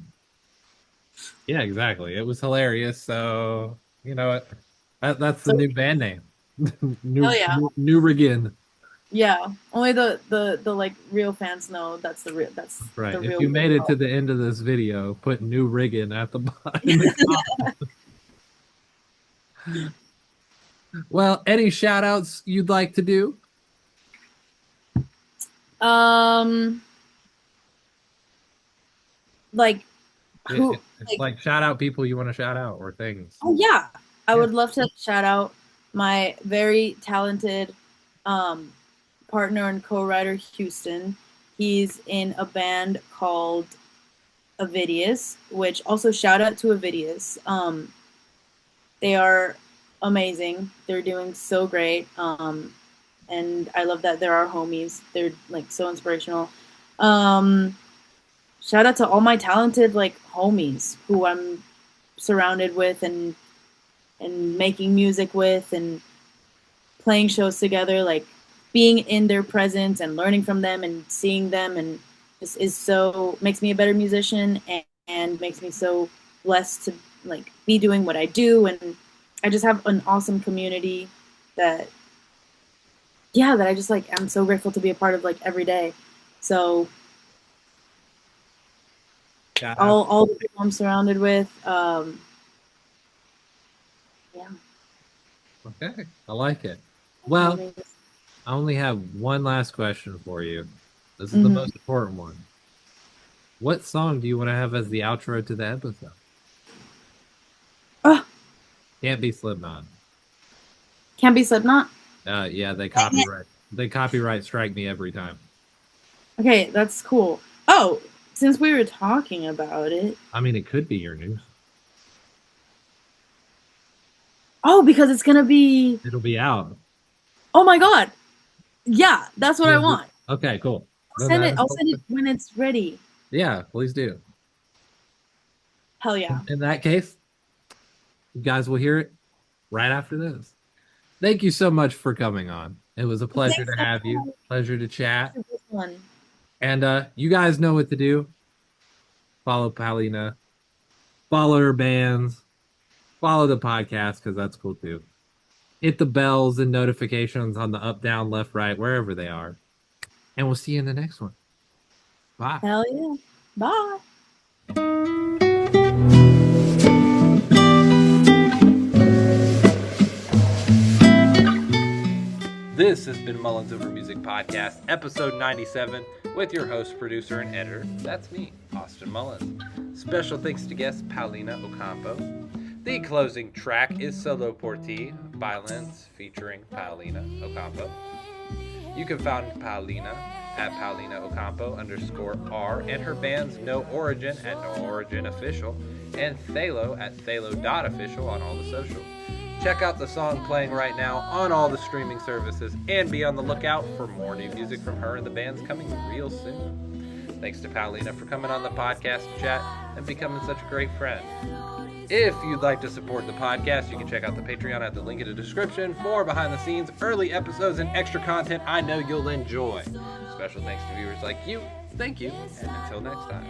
yeah, exactly. It was hilarious. So, you know what? That's the new band name. New rigging. Yeah, only the like real fans know that's the real. That's right. The if real you made it to the end of this video, put new rigging at the bottom. Well, any shout outs you'd like to do? Like who? Like shout out people you want to shout out or things. Oh yeah, I would love to shout out my very talented partner and co-writer Houston. He's in a band called Avidius, which also shout out to Avidius. They are amazing. They're doing so great. And I love that they're our homies. They're like so inspirational. Shout out to all my talented like homies who I'm surrounded with and making music with and playing shows together, like being in their presence and learning from them and seeing them, and just is so makes me a better musician and makes me so blessed to like be doing what I do. And I just have an awesome community that I just like I'm so grateful to be a part of like every day. So all the people I'm surrounded with, yeah. Okay, I like it. Well, I only have one last question for you. This is the most important one. What song do you want to have as the outro to the episode? Can't be Slipknot. Can't be Slipknot? Yeah, they copyright strike me every time. Okay, that's cool. Oh, since we were talking about it. I mean, it could be your news. Oh, because it's gonna be. It'll be out. Oh my god! Yeah, that's what I want. Okay, cool. I'll send it when it's ready. Yeah, please do. Hell yeah! In that case, you guys will hear it right after this. Thank you so much for coming on. It was a pleasure to have you. Pleasure to chat. And you guys know what to do. Follow Paulina. Follow her bands. Follow the podcast because that's cool too. Hit the bells and notifications on the up, down, left, right, wherever they are. And we'll see you in the next one. Bye. Hell yeah. Bye. This has been Mullins Over Music Podcast, episode 97, with your host, producer, and editor. That's me, Austin Mullins. Special thanks to guest Paulina Ocampo. The closing track is Solo Porti by Lens, featuring Paulina Ocampo. You can find Paulina at Paulina Ocampo _R and her bands No Origin at No Origin Official and Pthalo at Pthalo.official on all the socials. Check out the song playing right now on all the streaming services and be on the lookout for more new music from her and the bands coming real soon. Thanks to Paulina for coming on the podcast to chat and becoming such a great friend. If you'd like to support the podcast, you can check out the Patreon at the link in the description for behind the scenes, early episodes, and extra content I know you'll enjoy. Special thanks to viewers like you. Thank you, and until next time.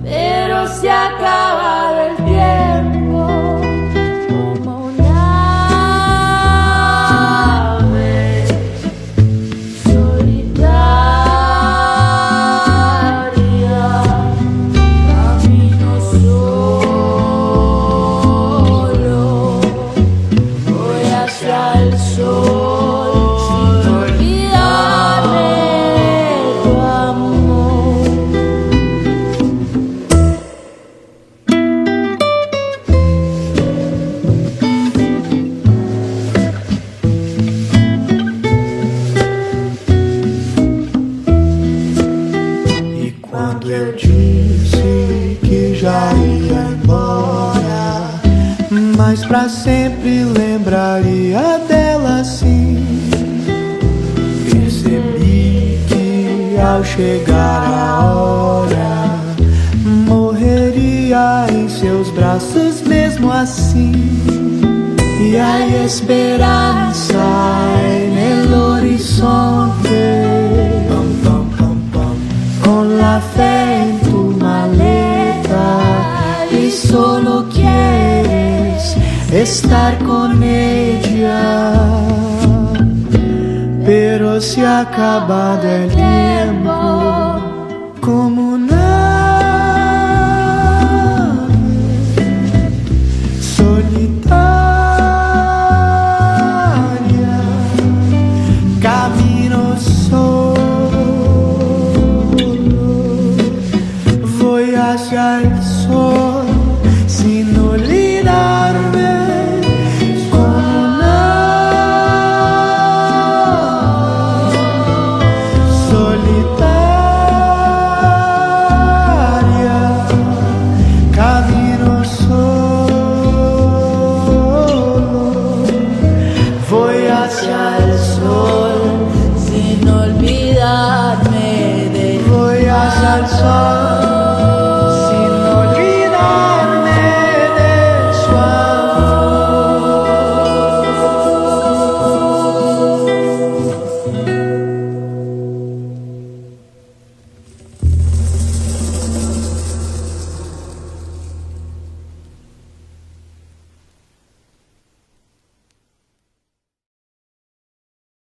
Pero se ha acabado el tiempo como una ave solitaria, camino solo. eu disse que já ia embora, mas pra sempre lembraria dela sim. Percebi que ao chegar a hora morreria em seus braços mesmo assim. Y hay esperanza en el horizonte, con la fe en tu maleta, y solo quieres estar con ella. Pero se ha acabado el tiempo como una solitaria. Camino solo, voy hacia el sol sin olvidarme. Voy hacia el sol.